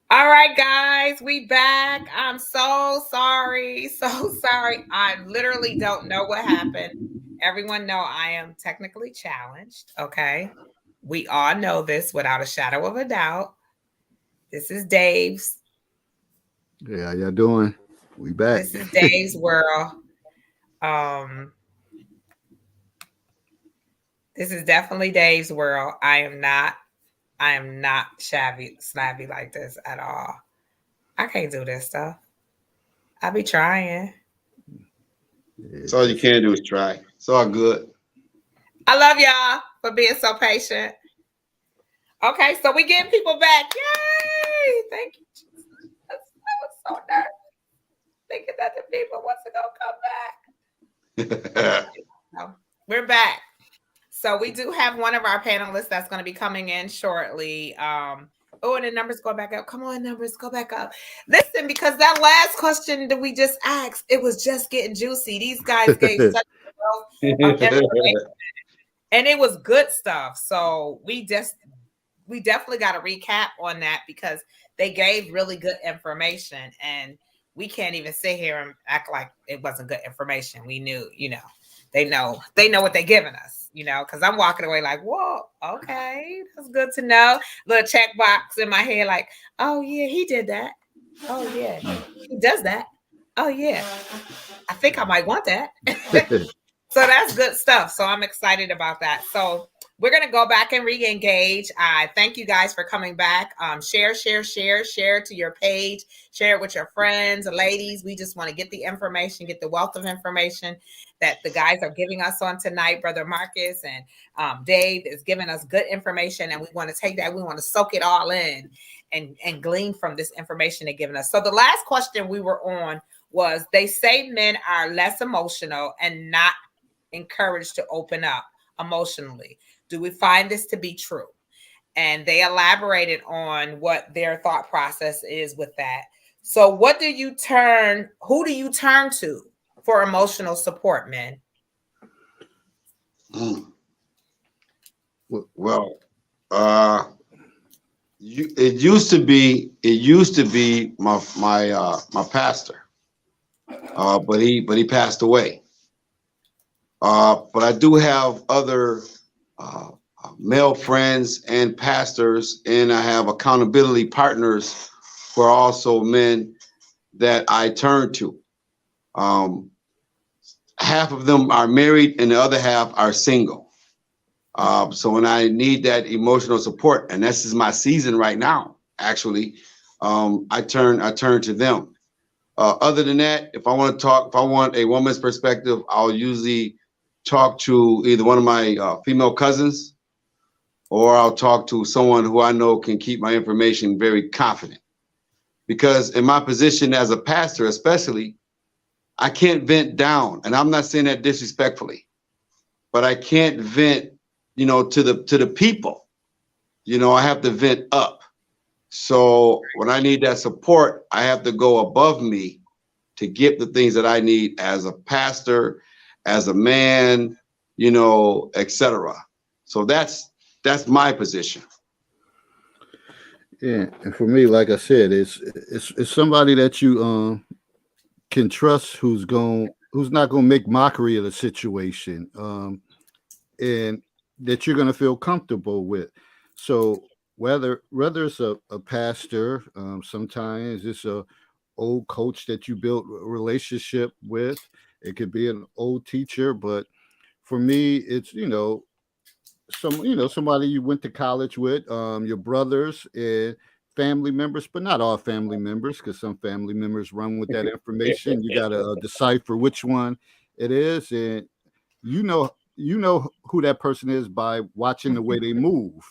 All right, guys, we back. I'm so sorry. So sorry. I literally don't know what happened. Everyone know I am technically challenged, okay? We all know this without a shadow of a doubt. This is Dave's. Yeah, how y'all doing? We back. This is Dave's world. Um this is definitely Dave's world. I am not snabby like this at all. I can't do this stuff. I be trying. That's all you can do is try. It's all good. I love y'all for being so patient. Okay, so we getting people back. Yay! Thank you, Jesus. I was so nervous thinking that the people wasn't gonna come back. No, we're back. So we do have one of our panelists that's going to be coming in shortly. Oh, and the numbers go back up. Come on, numbers, go back up. Listen, because that last question that we just asked, it was just getting juicy. These guys gave such a wealth of information, and it was good stuff. So we definitely got to recap on that because they gave really good information, and we can't even sit here and act like it wasn't good information. We knew, they know what they're giving us, because I'm walking away like, whoa, okay, that's good to know. Little check box in my head, like, oh yeah, he did that. Oh yeah, he does that. Oh yeah, I think I might want that. So that's good stuff. So I'm excited about that. So we're going to go back and re-engage. I thank you guys for coming back. Share to your page, share it with your friends, ladies. We just want to get the information, get the wealth of information that the guys are giving us on tonight. Brother Marcus and Dave is giving us good information, and we want to take that. We want to soak it all in and glean from this information they're giving us. So the last question we were on was, they say men are less emotional and not encouraged to open up emotionally. Do we find this to be true? And they elaborated on what their thought process is with that. So who do you turn to for emotional support, men? Well, it used to be my pastor, but he passed away. But I do have other uh, male friends and pastors, and I have accountability partners who are also men that I turn to. Um, Half of them are married, and the other half are single. So when I need that emotional support, and this is my season right now, actually, I turn to them. Other than that, if I want a woman's perspective, I'll usually talk to either one of my female cousins, or I'll talk to someone who I know can keep my information very confident. Because in my position as a pastor, especially, I can't vent down, and I'm not saying that disrespectfully, but I can't vent, to the people. I have to vent up. So when I need that support, I have to go above me to get the things that I need as a pastor, as a man, etc. So that's my position. Yeah, and for me, like I said, it's somebody that you can trust, who's not gonna make mockery of the situation, and that you're gonna feel comfortable with. So whether it's a pastor, sometimes it's a old coach that you built a relationship with. It could be an old teacher, but for me, it's somebody you went to college with, your brothers and family members, but not all family members, because some family members run with that information. You got to decipher which one it is, and you know who that person is by watching the way they move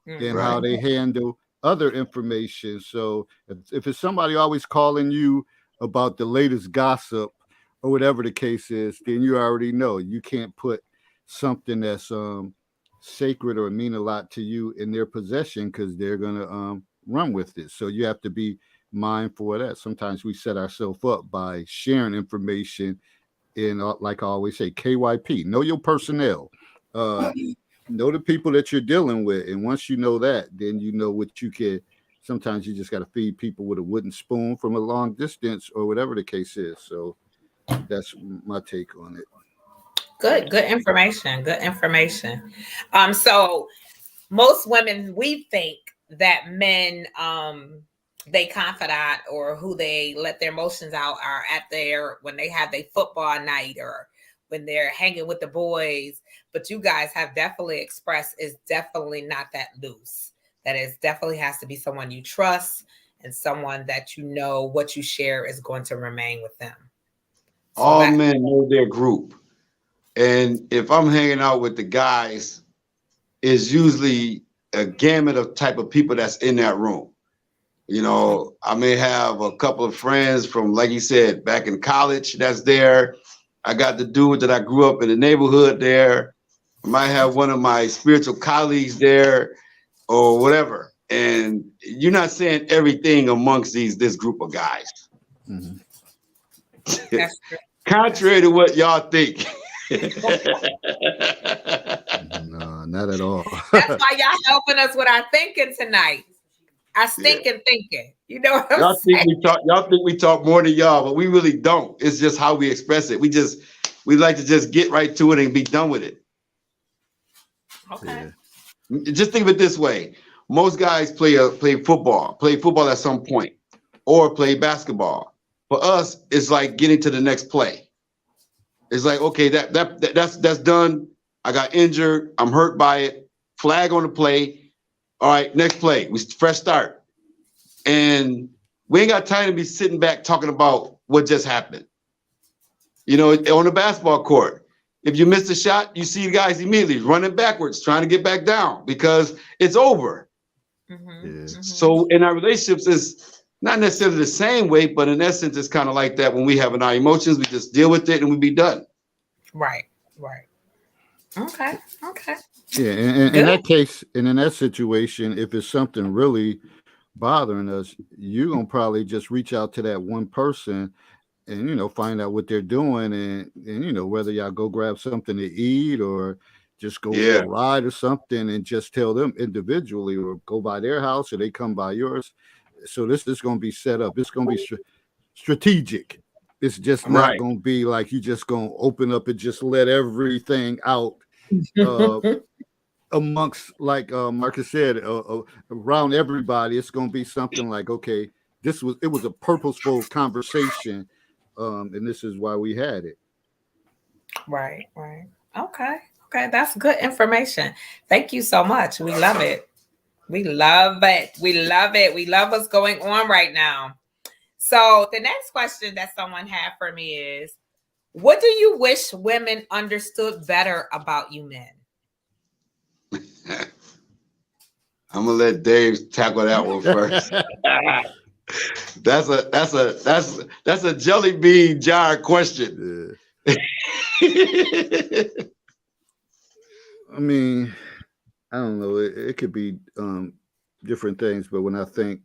and Right. how they handle other information. So if it's somebody always calling you about the latest gossip or whatever the case is, then you already know you can't put something that's sacred or mean a lot to you in their possession, because they're gonna run with it. So you have to be mindful of that. Sometimes we set ourselves up by sharing information in, like I always say, KYP. Know your personnel. Uh, know the people that you're dealing with, and once you know that, then you know what you can sometimes you just got to feed people with a wooden spoon from a long distance or whatever the case is. So that's my take on it. Good information. Good information. So most women, we think that men, they confidant or who they let their emotions out are when they have their football night or when they're hanging with the boys. But you guys have definitely expressed is definitely not that loose. That is definitely has to be someone you trust and someone that you know what you share is going to remain with them. So all men know their group. And if I'm hanging out with the guys, it's usually a gamut of type of people that's in that room. You know, I may have a couple of friends from, like you said, back in college that's there. I got the dude that I grew up in the neighborhood there. I might have one of my spiritual colleagues there or whatever. And you're not saying everything amongst this group of guys. Mhm. that's true. Contrary to what y'all think. No, not at all. That's why y'all helping us with our thinking tonight. Our stinking thinking. You know what I'm Y'all saying? think we talk more than y'all, but we really don't. It's just how we express it. We like to just get right to it and be done with it. Okay. Yeah. Just think of it this way. Most guys play football at some point, or play basketball. For us, it's like getting to the next play. It's like, okay, that's done. I got injured. I'm hurt by it. Flag on the play. All right, next play. Fresh start. And we ain't got time to be sitting back talking about what just happened. You know, on the basketball court, if you miss a shot, you see guys immediately running backwards, trying to get back down because it's over. Mm-hmm. Yeah. Mm-hmm. So in our relationships, it's not necessarily the same way, but in essence, it's kind of like that. When we have our emotions, we just deal with it and we be done. Right. Okay. Yeah, and in that case, and in that situation, if it's something really bothering us, you're gonna probably just reach out to that one person and find out what they're doing and whether y'all go grab something to eat or just go for a ride or something and just tell them individually or go by their house or they come by yours. So this is going to be set up. It's going to be strategic. It's just not Right. going to be like you just going to open up and just let everything out amongst, like Marcus said, around everybody. It's going to be something like, okay, it was a purposeful conversation, and this is why we had it. Right. Okay, that's good information. Thank you so much. We love it. We love what's going on right now. So the next question that someone had for me is, what do you wish women understood better about you men? I'm gonna let Dave tackle that one first. That's a jelly bean jar question. Yeah. I mean, I don't know. It could be different things, but when I think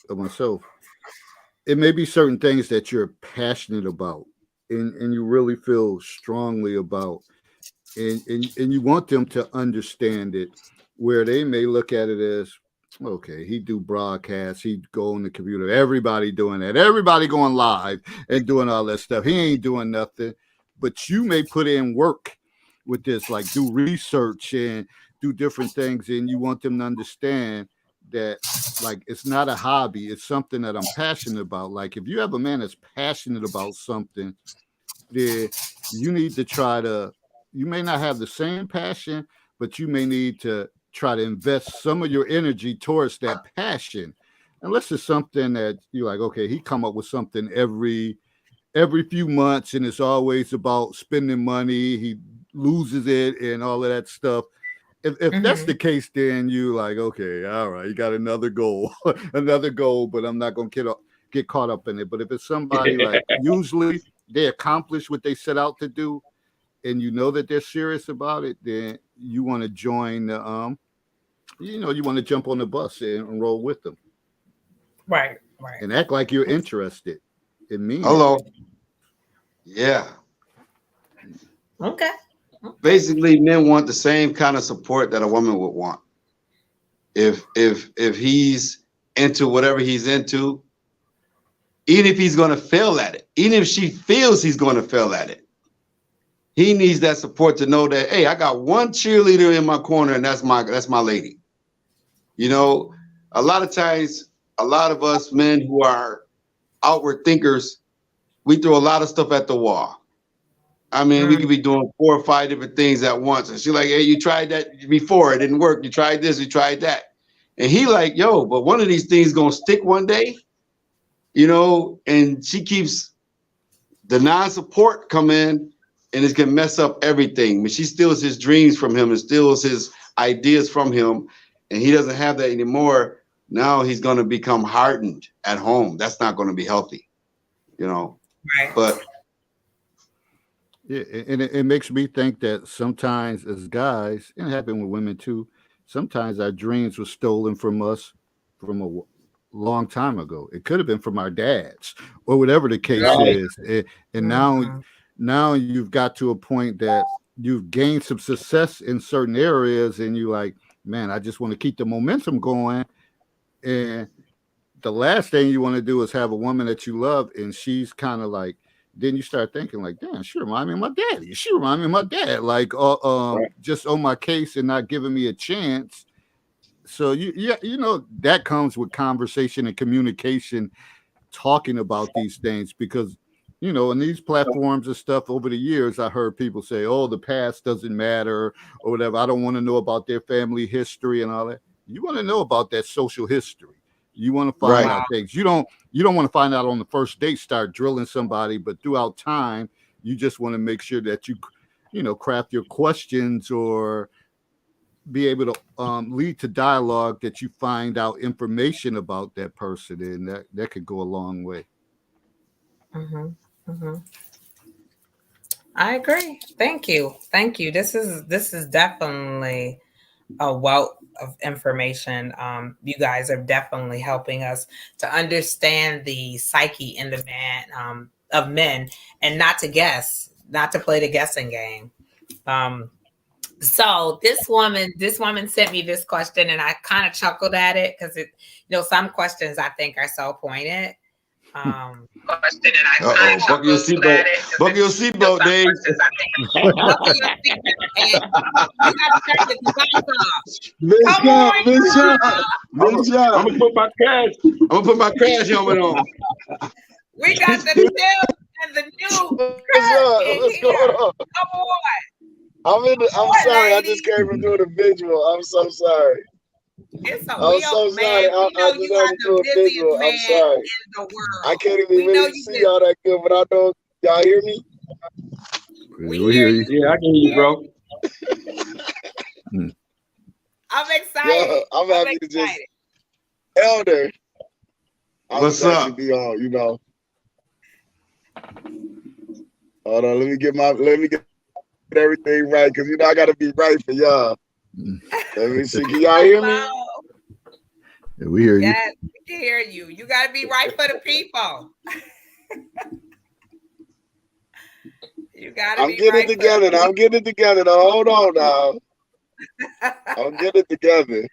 of myself, it may be certain things that you're passionate about and you really feel strongly about, and you want them to understand it, where they may look at it as, okay, he do broadcasts, he go on the computer, everybody doing that, everybody going live and doing all that stuff. He ain't doing nothing, but you may put in work with this, like do research and do different things, and you want them to understand that, like, it's not a hobby, it's something that I'm passionate about. Like, if you have a man that's passionate about something, then you need to you may not have the same passion, but you may need to try to invest some of your energy towards that passion. Unless it's something that you're like, okay, he come up with something every few months and it's always about spending money, he loses it and all of that stuff. If that's the case, then you like, okay, all right, you got another goal, but I'm not going to get caught up in it. But if it's somebody like, usually they accomplish what they set out to do and you know that they're serious about it, then you want to join the, you want to jump on the bus and roll with them. Right. And act like you're interested in me. Hello. Yeah. Okay. Basically, men want the same kind of support that a woman would want. If he's into whatever he's into, even if he's going to fail at it, even if she feels he's going to fail at it, he needs that support to know that, hey, I got one cheerleader in my corner, and that's my lady. You know, a lot of times, a lot of us men who are outward thinkers, we throw a lot of stuff at the wall. I mean, we could be doing 4 or 5 different things at once. And she's like, hey, you tried that before. It didn't work. You tried this. You tried that. And he like, yo, but one of these things going to stick one day, you know, and she keeps the non-support come in, and it's going to mess up everything. But she steals his dreams from him and steals his ideas from him. And he doesn't have that anymore. Now he's going to become hardened at home. That's not going to be healthy, you know. Right. But yeah, and it makes me think that sometimes as guys, and it happened with women too, sometimes our dreams were stolen from us from a long time ago. It could have been from our dads or whatever the case is. And now you've got to a point that you've gained some success in certain areas, and you like, man, I just want to keep the momentum going. And the last thing you want to do is have a woman that you love, and she's kind of like, then you start thinking like, damn, she remind me of my daddy. She remind me of my dad, like just on my case and not giving me a chance. So you know, that comes with conversation and communication, talking about these things, because, you know, in these platforms and stuff over the years, I heard people say, oh, the past doesn't matter or whatever. I don't want to know about their family history and all that. You want to know about that social history. You want to find out things. You don't want to find out on the first date, start drilling somebody, but throughout time, you just want to make sure that you know, craft your questions or be able to lead to dialogue, that you find out information about that person, and that could go a long way. I agree. Thank you. This is definitely a wealth of information. You guys are definitely helping us to understand the psyche in the man of men, and not to play the guessing game. So this woman sent me this question, and I kind of chuckled at it because it, you know, some questions I think are so pointed. Buckle your seatbelt. Buckle your seatbelt, Dave. Buckle your seatbelt, and you got to turn the device off. I'm gonna put my crash helmet on. We got the new and the new. What's going on? Come on. I'm sorry. I just came from doing a visual. I'm so sorry. It's a I'm so sorry. man. We know you are the busiest man I'm sorry. in the world. I can't even really see y'all that good, but I know y'all hear me. We hear you. Yeah, I can hear you, bro. I'm excited. Yeah, I'm happy to just Elder. What's up? Be on, you know. Hold on, let me get everything right, because you know I gotta be right for y'all. Let me see. Can y'all hear me? Yeah, we hear you. Yes, we can hear you. You gotta be right for the people. You gotta be right. I'm getting it together now. Hold on now. I'm getting it together.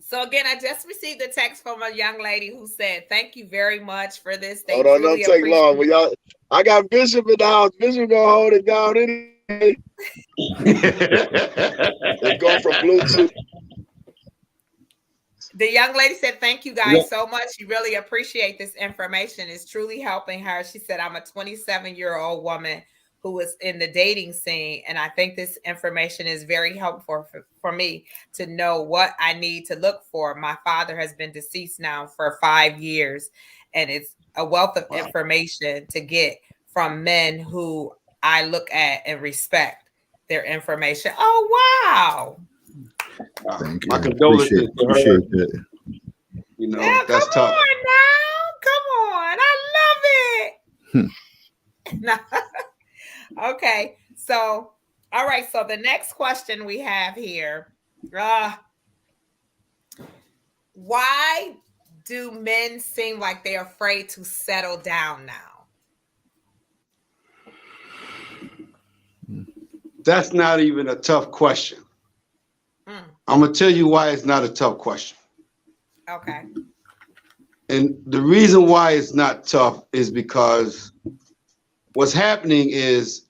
So again, I just received a text from a young lady who said, "Thank you very much for this." Hold on, don't take long. But y'all, I got Bishop in the house. Bishop gonna hold it down anyway. It's going from Bluetooth. The young lady said, "Thank you guys so much. She really appreciate this information. It's truly helping her." She said, "I'm a 27-year-old woman who is in the dating scene, and I think this information is very helpful for me to know what I need to look for. My father has been deceased now for 5 years, and it's a wealth of information to get from men who I look at and respect their information." Oh, wow. Thank you. My condolences to her. Appreciate that. You know, Yeah, that's come tough. on now. Come on. I love it. Okay. So, all right. So the next question we have here, why do men seem like they're afraid to settle down now? That's not even a tough question. I'm gonna tell you why it's not a tough question. Okay. And the reason why it's not tough is because what's happening is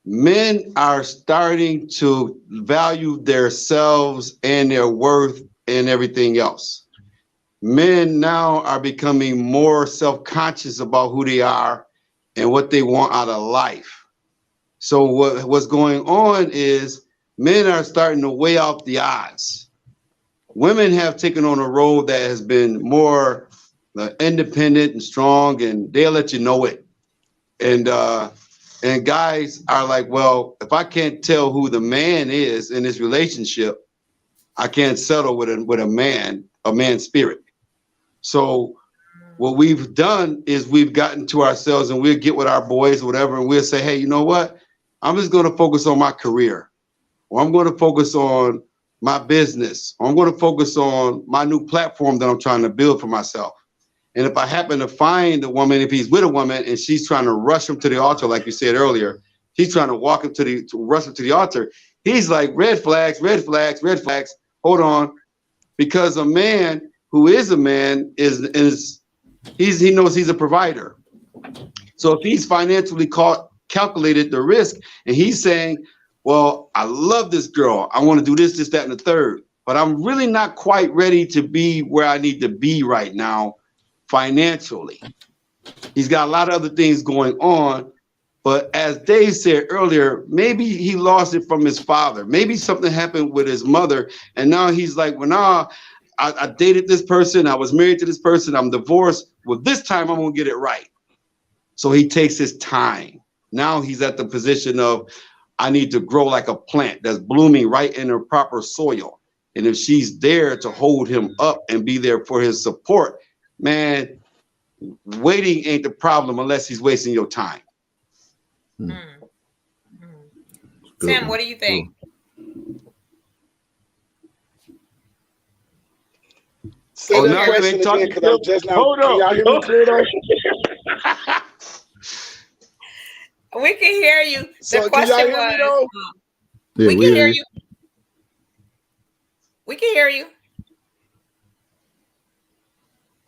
men are starting to value themselves and their worth and everything else. Men now are becoming more self-conscious about who they are and what they want out of life. So what's going on is men are starting to weigh out the odds. Women have taken on a role that has been more independent and strong, and they'll let you know it. And guys are like, well, if I can't tell who the man is in this relationship, I can't settle with a man's spirit. So what we've done is we've gotten to ourselves, and we'll get with our boys or whatever, and we'll say, hey, you know what? I'm just going to focus on my career, or I'm going to focus on my business, or I'm going to focus on my new platform that I'm trying to build for myself. And if I happen to find a woman, if he's with a woman and she's trying to rush him to the altar, like you said earlier, he's trying to rush him to the altar. He's like, red flags, red flags, red flags. Hold on. Because a man who is a man he knows he's a provider. So if he's financially calculated the risk, and he's saying, well, I love this girl, I want to do this, that, and the third, but I'm really not quite ready to be where I need to be right now financially. He's got a lot of other things going on, but as Dave said earlier, maybe he lost it from his father. Maybe something happened with his mother, and now he's like, well, nah, I dated this person, I was married to this person, I'm divorced. Well, this time I'm gonna get it right. So he takes his time. Now he's at the position of, I need to grow like a plant that's blooming right in the proper soil. And if she's there to hold him up and be there for his support, man, waiting ain't the problem unless he's wasting your time. Tim, what do you think? Say that question again, because I'm just now. Hold can y'all hear me clear though? We can hear you. So The can y'all question hear me was, though? Yeah, we can hear you. We can hear you.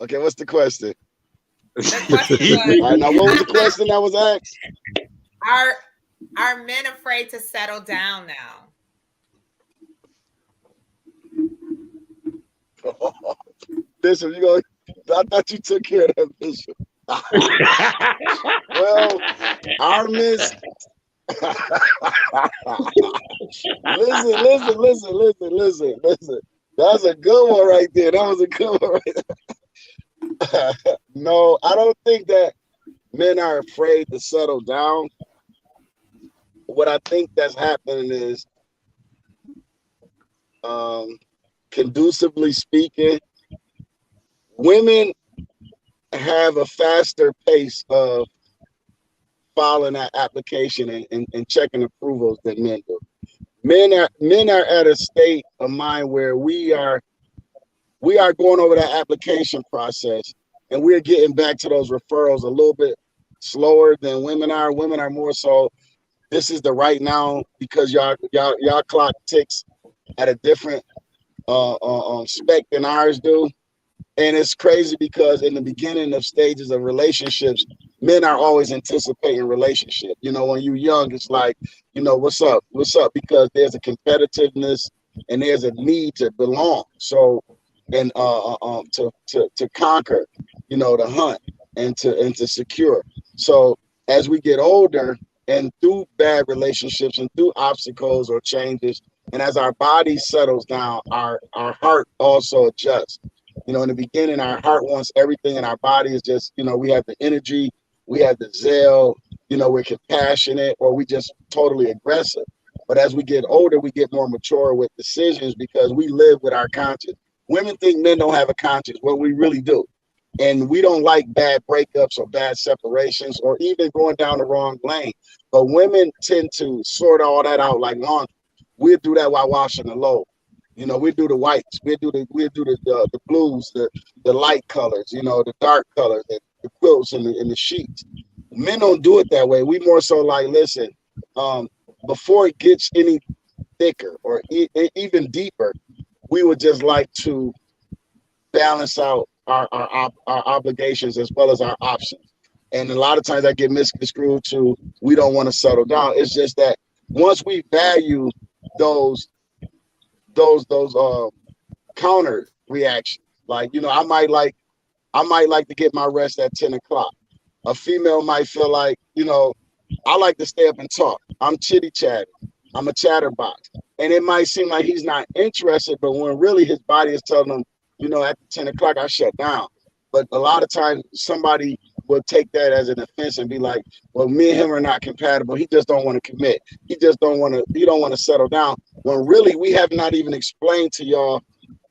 Okay, what's the question? The question All right, was, now what was the question that was asked? are men afraid to settle down now? Bishop, I thought you took care of that, Bishop. Well, our miss. Listen. That's a good one right there. That was a good one right there. No, I don't think that men are afraid to settle down. What I think that's happening is, conducively speaking, women have a faster pace of filing that application and checking approvals than men do. Men are at a state of mind where we are going over that application process, and we're getting back to those referrals a little bit slower than women are. Women are more so, this is the right now, because y'all clock ticks at a different spec than ours do. And it's crazy because in the beginning of stages of relationships, men are always anticipating relationship. You know, when you're young, it's like, you know, what's up? Because there's a competitiveness and there's a need to belong. So, and to conquer, you know, to hunt and to secure. So as we get older and through bad relationships and through obstacles or changes, and as our body settles down, our heart also adjusts. You know, in the beginning, our heart wants everything, and our body is just, you know, we have the energy, we have the zeal, you know, we're compassionate, or we just totally aggressive. But as we get older, we get more mature with decisions because we live with our conscience. Women think men don't have a conscience. Well, we really do. And we don't like bad breakups or bad separations or even going down the wrong lane. But women tend to sort all that out like laundry. We'll do that while washing the load. You know, we do the whites, we do the blues, the light colors, you know, the dark colors, the quilts and the sheets. Men don't do it that way. We more so like, listen, before it gets any thicker or even deeper, we would just like to balance out our obligations as well as our options. And a lot of times I get misconstrued to we don't want to settle down. It's just that once we value those counter reactions, like, you know, I might like to get my rest at 10 o'clock. A female might feel like, you know, I like to stay up and talk. I'm chitty chatty. I'm a chatterbox. And it might seem like he's not interested, but when really his body is telling him, you know, at 10 o'clock, I shut down. But a lot of times somebody will take that as an offense and be like, well, me and him are not compatible. He just don't want to commit. He don't want to settle down. When really we have not even explained to y'all,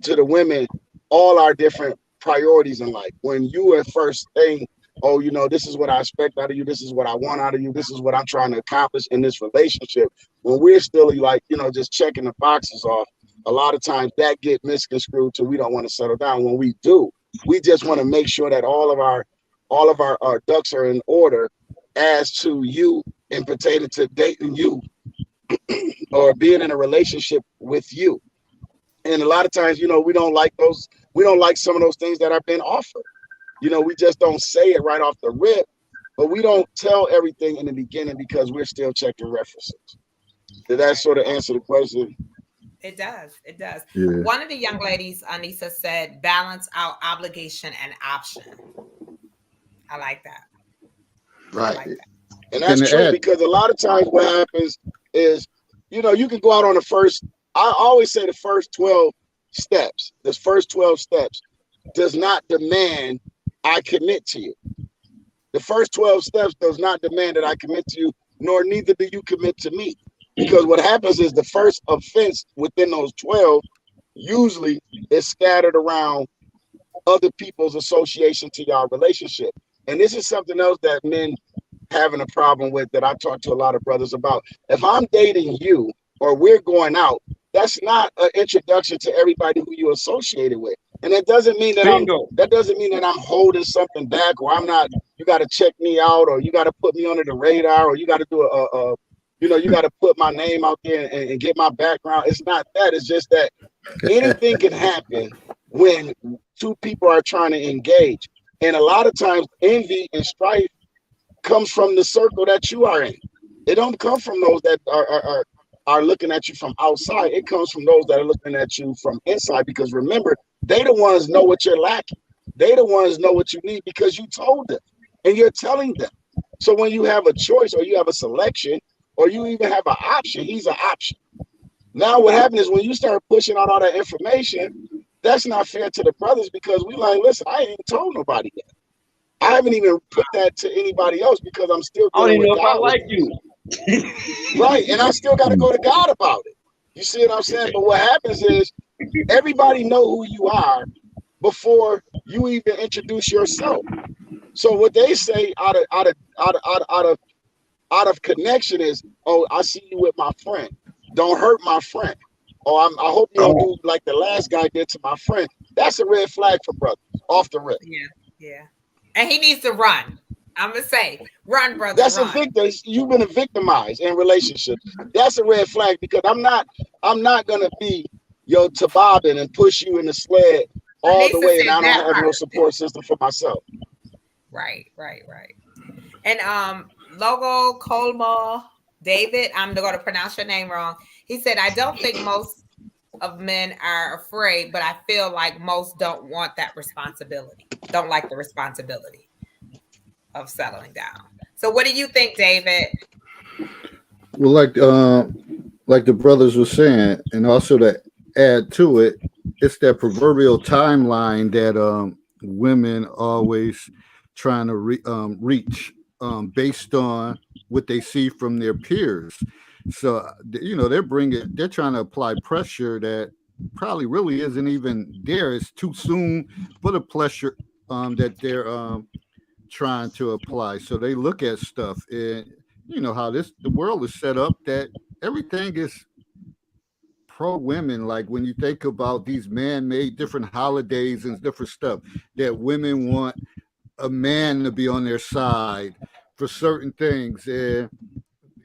to the women, all our different priorities in life. When you are first saying, oh, you know, this is what I expect out of you. This is what I want out of you. This is what I'm trying to accomplish in this relationship. When we're still like, you know, just checking the boxes off, a lot of times that get misconstrued to we don't want to settle down. When we do, we just want to make sure that all of our ducks are in order as to you and pertaining to dating you or being in a relationship with you. And a lot of times, you know, we don't like some of those things that are being offered. You know, we just don't say it right off the rip, but we don't tell everything in the beginning because we're still checking references. Did that sort of answer the question? It does. It does. Yeah. One of the young ladies, Anissa, said, balance out obligation and option. I like that. Right. I like that. And that's true because a lot of times what happens is, you know, you can go out on I always say the first 12 steps does not demand I commit to you. The first 12 steps does not demand that I commit to you, nor neither do you commit to me. Because what happens is the first offense within those 12 usually is scattered around other people's association to y'all relationship. And this is something else that men having a problem with that I talk to a lot of brothers about. If I'm dating you or we're going out, that's not an introduction to everybody who you associated with. And it doesn't mean that I'm holding something back or I'm not, you got to check me out or you got to put me under the radar or you got to do you got to put my name out there and get my background. It's not that. It's just that anything can happen when two people are trying to engage. And a lot of times envy and strife comes from the circle that you are in. It don't come from those that are looking at you from outside. It comes from those that are looking at you from inside, because remember, they the ones know what you're lacking. They the ones know what you need because you told them and you're telling them. So when you have a choice or you have a selection or you even have an option, he's an option. Now what happens is when you start pushing out all that information, that's not fair to the brothers because we like, listen, I ain't told nobody yet. I haven't even put that to anybody else because I'm still I don't even know if I God like you. Right, and I still got to go to God about it. You see what I'm saying? But what happens is everybody know who you are before you even introduce yourself. So what they say out of connection is, oh, I see you with my friend. Don't hurt my friend. Oh, I hope you don't do like the last guy did to my friend. That's a red flag for brothers off the rip. Yeah. And he needs to run. I'm gonna say, run, brother. That's run. a victim. You've been victimized in relationships. That's a red flag because I'm not gonna be your toboggan and push you in the sled all the way, and I don't have no support system for myself. Right. And Logo Colmo David, I'm going to pronounce your name wrong. He said, I don't think most of men are afraid, but I feel like most don't want that responsibility. Don't like the responsibility of settling down. So what do you think, David? Well, like the brothers were saying, and also to add to it, it's that proverbial timeline that women always trying to reach based on what they see from their peers. So, you know, they're trying to apply pressure that probably really isn't even there. It's too soon for the pressure that they're trying to apply. So they look at stuff, and you know how the world is set up that everything is pro women. Like when you think about these man-made different holidays and different stuff, that women want a man to be on their side for certain things, and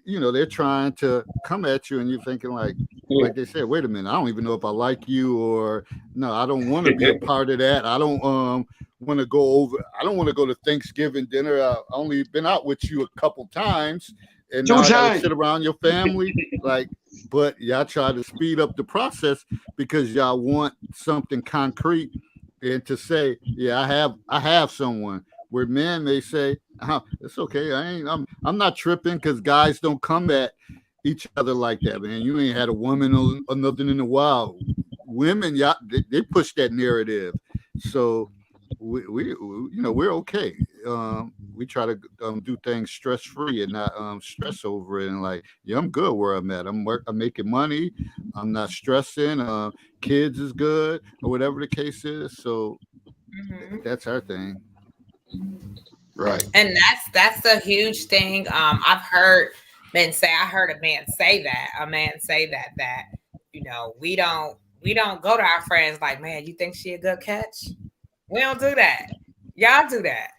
you know they're trying to come at you, and you're thinking like, like they said, wait a minute, I don't even know if I like you, or no, I don't want to be a part of that. I don't want to go over. I don't want to go to Thanksgiving dinner. I only been out with you a couple times, and now I gotta sit around your family. Like, but y'all try to speed up the process because y'all want something concrete and to say, yeah, I have someone. Where men may say, it's okay, I'm not tripping, because guys don't come at each other like that, man. You ain't had a woman or nothing in a while. Women, they push that narrative. So we we're okay. We try to do things stress free and not stress over it. And like, yeah, I'm good where I'm at. I'm making money. I'm not stressing. Kids is good, or whatever the case is. So that's our thing. Right. And that's a huge thing. I've heard men say, I heard a man say that, we don't go to our friends like, man, you think she a good catch? We don't do that. Y'all do that,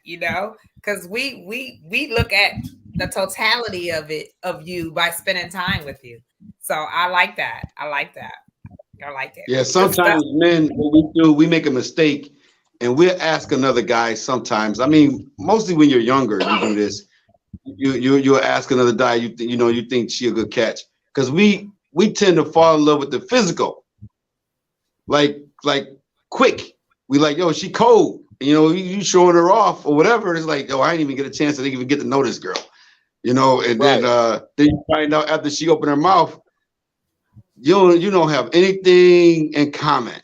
because we look at the totality of you by spending time with you. So I like that. I like it. Yeah, sometimes men, what we do, we make a mistake and we'll ask another guy sometimes. I mean, mostly when you're younger, you do this. You'll ask another guy, you think she a good catch. Because we tend to fall in love with the physical. Like quick. We like, yo, she cold. You showing her off or whatever. It's like, I didn't even get a chance to even get to know this girl. And then you find out after she opened her mouth, you don't have anything in common.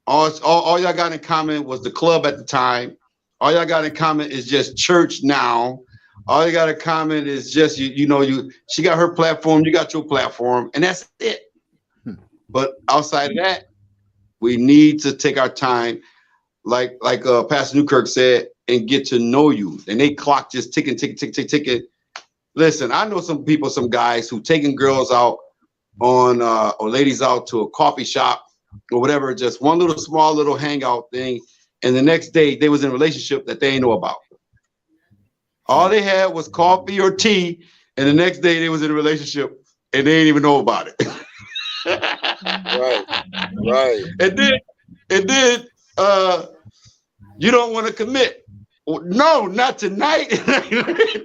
All y'all got in common was the club at the time. All y'all got in common is just church now. All you got in common is just she got her platform, you got your platform, and that's it. But outside of that, we need to take our time, like Pastor Newkirk said, and get to know you. And they clock just ticking. Listen, I know some guys who taking girls out or ladies out to a coffee shop or whatever, just one small little hangout thing, and the next day they was in a relationship that they ain't know about. All they had was coffee or tea, and the next day they was in a relationship and they didn't even know about it. Right. And then you don't want to commit. No, not tonight.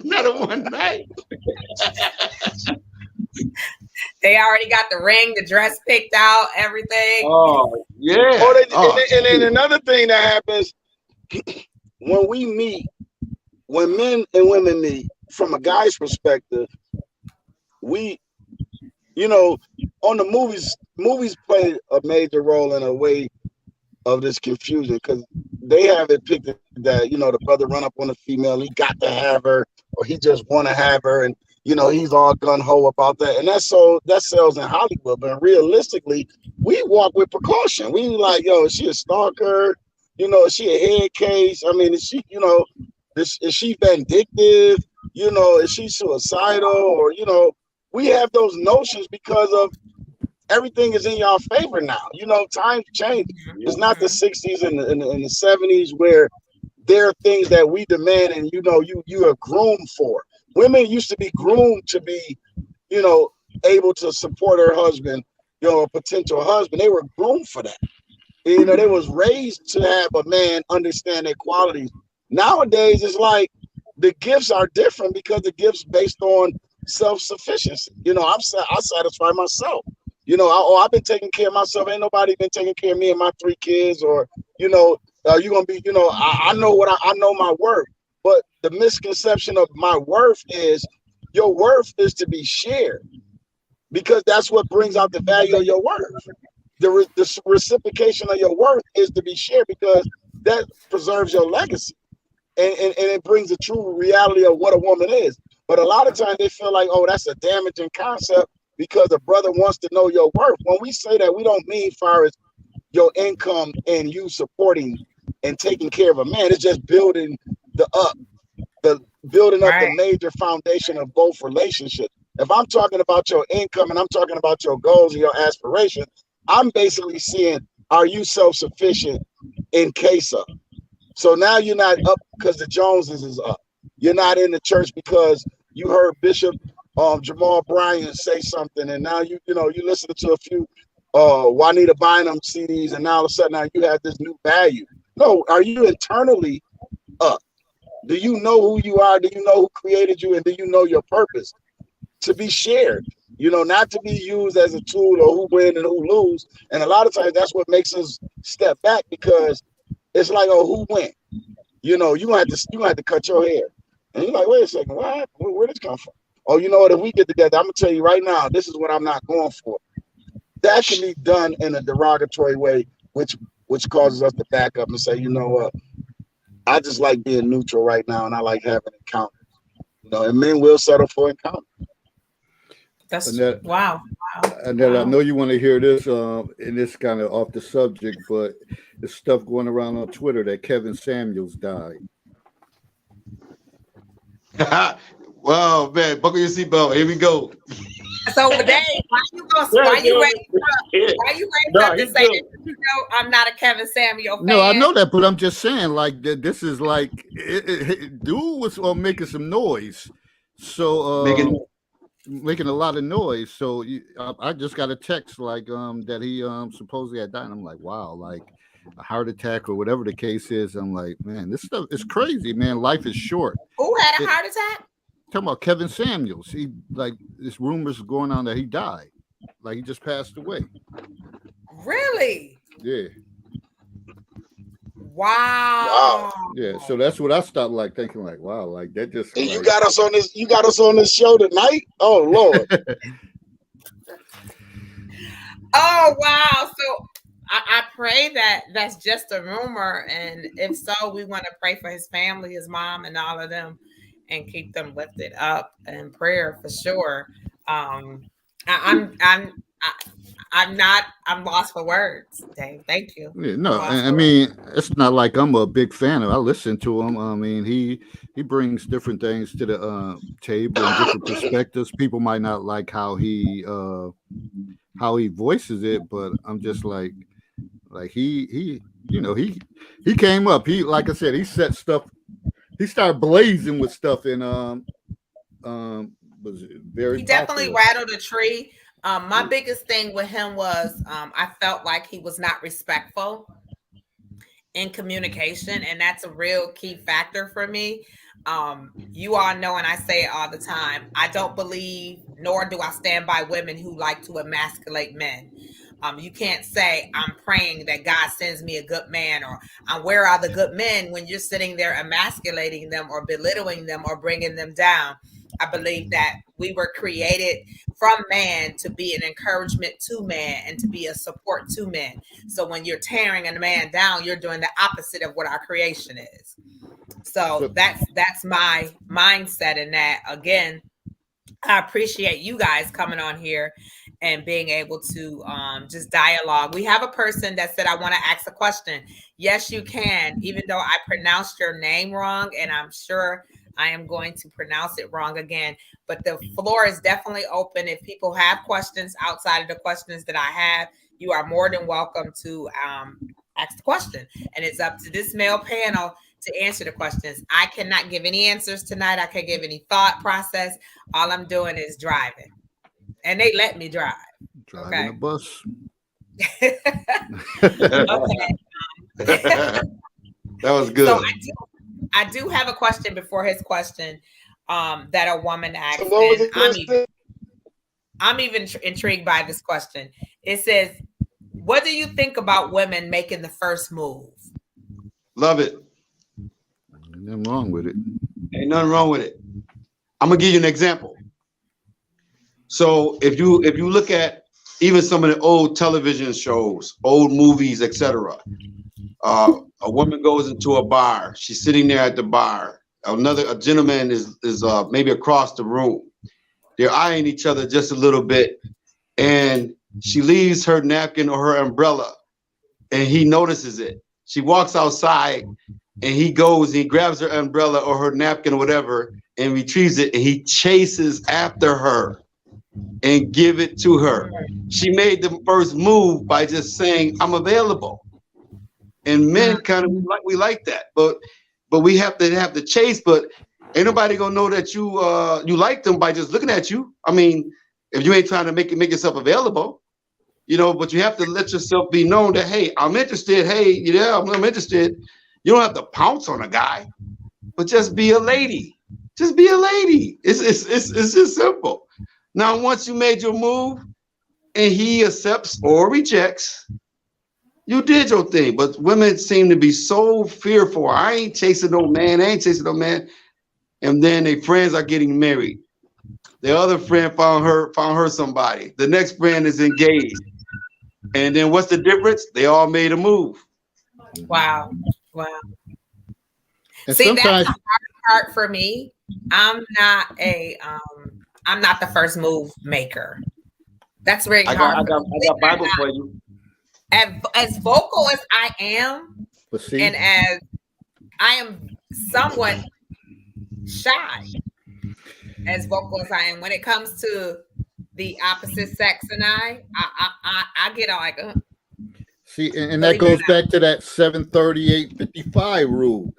Not a one night. They already got the ring, the dress picked out, everything. Oh, yeah. And then another thing that happens when we meet, when men and women meet, from a guy's perspective, we, on the movies play a major role in a way of this confusion, because they have it picked that, the brother run up on the female, he got to have her, or he just want to have her, and he's all gun-ho about that. And that sells in Hollywood. But realistically, we walk with precaution. We like, is she a stalker? Is she a head case? I mean, is she, is she vindictive? Is she suicidal? Or, we have those notions because of everything is in y'all favor now. Times change. It's not the 60s and the 70s where there are things that we demand and, you are groomed for. Women used to be groomed to be, able to support her husband, a potential husband. They were groomed for that. They was raised to have a man understand their qualities. Nowadays, it's like the gifts are different because the gifts based on self-sufficiency. I satisfy myself. I've been taking care of myself. Ain't nobody been taking care of me and my 3 kids. Or, you're gonna be, I know my worth. But the misconception of my worth is your worth is to be shared, because that's what brings out the value of your worth. The reciprocation of your worth is to be shared, because that preserves your legacy and it brings the true reality of what a woman is. But a lot of times they feel like, that's a damaging concept because a brother wants to know your worth. When we say that, we don't mean far as your income and you supporting and taking care of a man. It's just building up the major foundation of both relationships. If I'm talking about your income and I'm talking about your goals and your aspirations, I'm basically seeing, are you self-sufficient in case of? So now you're not up because the Joneses is up. You're not in the church because you heard Bishop Jamal Bryant say something, and now you listen to a few Juanita Bynum CDs, and now all of a sudden now you have this new value. No, are you internally up? Do you know who you are? Do you know who created you? And do you know your purpose to be shared? Not to be used as a tool or who win and who lose. And a lot of times that's what makes us step back, because it's like, oh, who win? You gonna have to cut your hair. And you're like, wait a second, what? Where did this come from? Oh, you know what? If we get together, I'm gonna tell you right now, this is what I'm not going for. That can be done in a derogatory way, which causes us to back up and say, you know what? I just like being neutral right now, and I like having encounters. And men will settle for encounters. Wow. And then I know you want to hear this, and it's kind of off the subject, but there's stuff going around on Twitter that Kevin Samuels died. Well, man, buckle your seatbelt. Here we go. So, Dave, why you raised up to say that I'm not a Kevin Samuel fan? No, I know that, but I'm just saying, like, this is like, dude was making some noise. So, making a lot of noise. So I just got a text like that he supposedly had died. And I'm like, wow, like a heart attack or whatever the case is. I'm like, man, this stuff is crazy, man. Life is short. Who had a heart attack? Talking about Kevin Samuels. He, like, this rumors going on that he died. Like, he just passed away. Really? Yeah. Wow. Yeah. So that's what I stopped like thinking, like, wow, like that just. And like, you got us on this show tonight? Oh Lord. Oh wow. So I pray that that's just a rumor, and if so, we want to pray for his family, his mom, and all of them, and keep them lifted up in prayer for sure. I'm lost for words, Dave. Thank you. Yeah, no, I mean, it's not like I'm a big fan of. I listen to him. I mean, he brings different things to the table and different perspectives. People might not like how he voices it, but I'm just like he came up. He, like I said, he set stuff. He started blazing with stuff, and was very. He definitely rattled a tree. My biggest thing with him was I felt like he was not respectful in communication, and that's a real key factor for me. You all know, and I say it all the time, I don't believe, nor do I stand by women who like to emasculate men. You can't say, I'm praying that God sends me a good man, or where are the good men, when you're sitting there emasculating them or belittling them or bringing them down. I believe that we were created from man to be an encouragement to man and to be a support to men. So when you're tearing a man down, you're doing the opposite of what our creation is. So that's my mindset in that. Again, I appreciate you guys coming on here and being able to just dialogue. We have a person that said, I want to ask a question. Yes, you can, even though I pronounced your name wrong, and I'm sure I am going to pronounce it wrong again, but the floor is definitely open. If people have questions outside of the questions that I have, you are more than welcome to ask the question. And it's up to this male panel to answer the questions. I cannot give any answers tonight. I can't give any thought process. All I'm doing is driving. And they let me drive. Driving a bus. Okay. That was good. So I do have a question before his question that a woman asked. So what was the question? I'm even intrigued by this question. It says, what do you think about women making the first move? Love it. Ain't nothing wrong with it. Ain't nothing wrong with it. I'm gonna give you an example. So if you look at even some of the old television shows, old movies, etc., a woman goes into a bar. She's sitting there at the bar. A gentleman is maybe across the room. They're eyeing each other just a little bit, and she leaves her napkin or her umbrella, and he notices it. She walks outside, and he goes, he grabs her umbrella or her napkin or whatever, and retrieves it, and he chases after her and give it to her. She made the first move by just saying, I'm available. And men kind of we like that, but we have to have the chase. But Ain't nobody gonna know that you like them by just looking at you. I mean, if you ain't trying to make yourself available, but you have to let yourself be known that, hey, I'm interested. Hey, yeah, I'm interested. You don't have to pounce on a guy, but just be a lady. Just be a lady. It's just simple. Now, once you made your move and he accepts or rejects, you did your thing. But women seem to be so fearful. I ain't chasing no man. I ain't chasing no man. And then their friends are getting married. The other friend found her somebody. The next friend is engaged. And then what's the difference? They all made a move. Wow. And See, sometimes that's the hard part for me. I'm not the first move maker. That's very I hard. got Bible for you. As vocal as I am, but see, and as I am somewhat shy, as vocal as I am, when it comes to the opposite sex and I get all like, see, and that goes back to that 738-55 rule.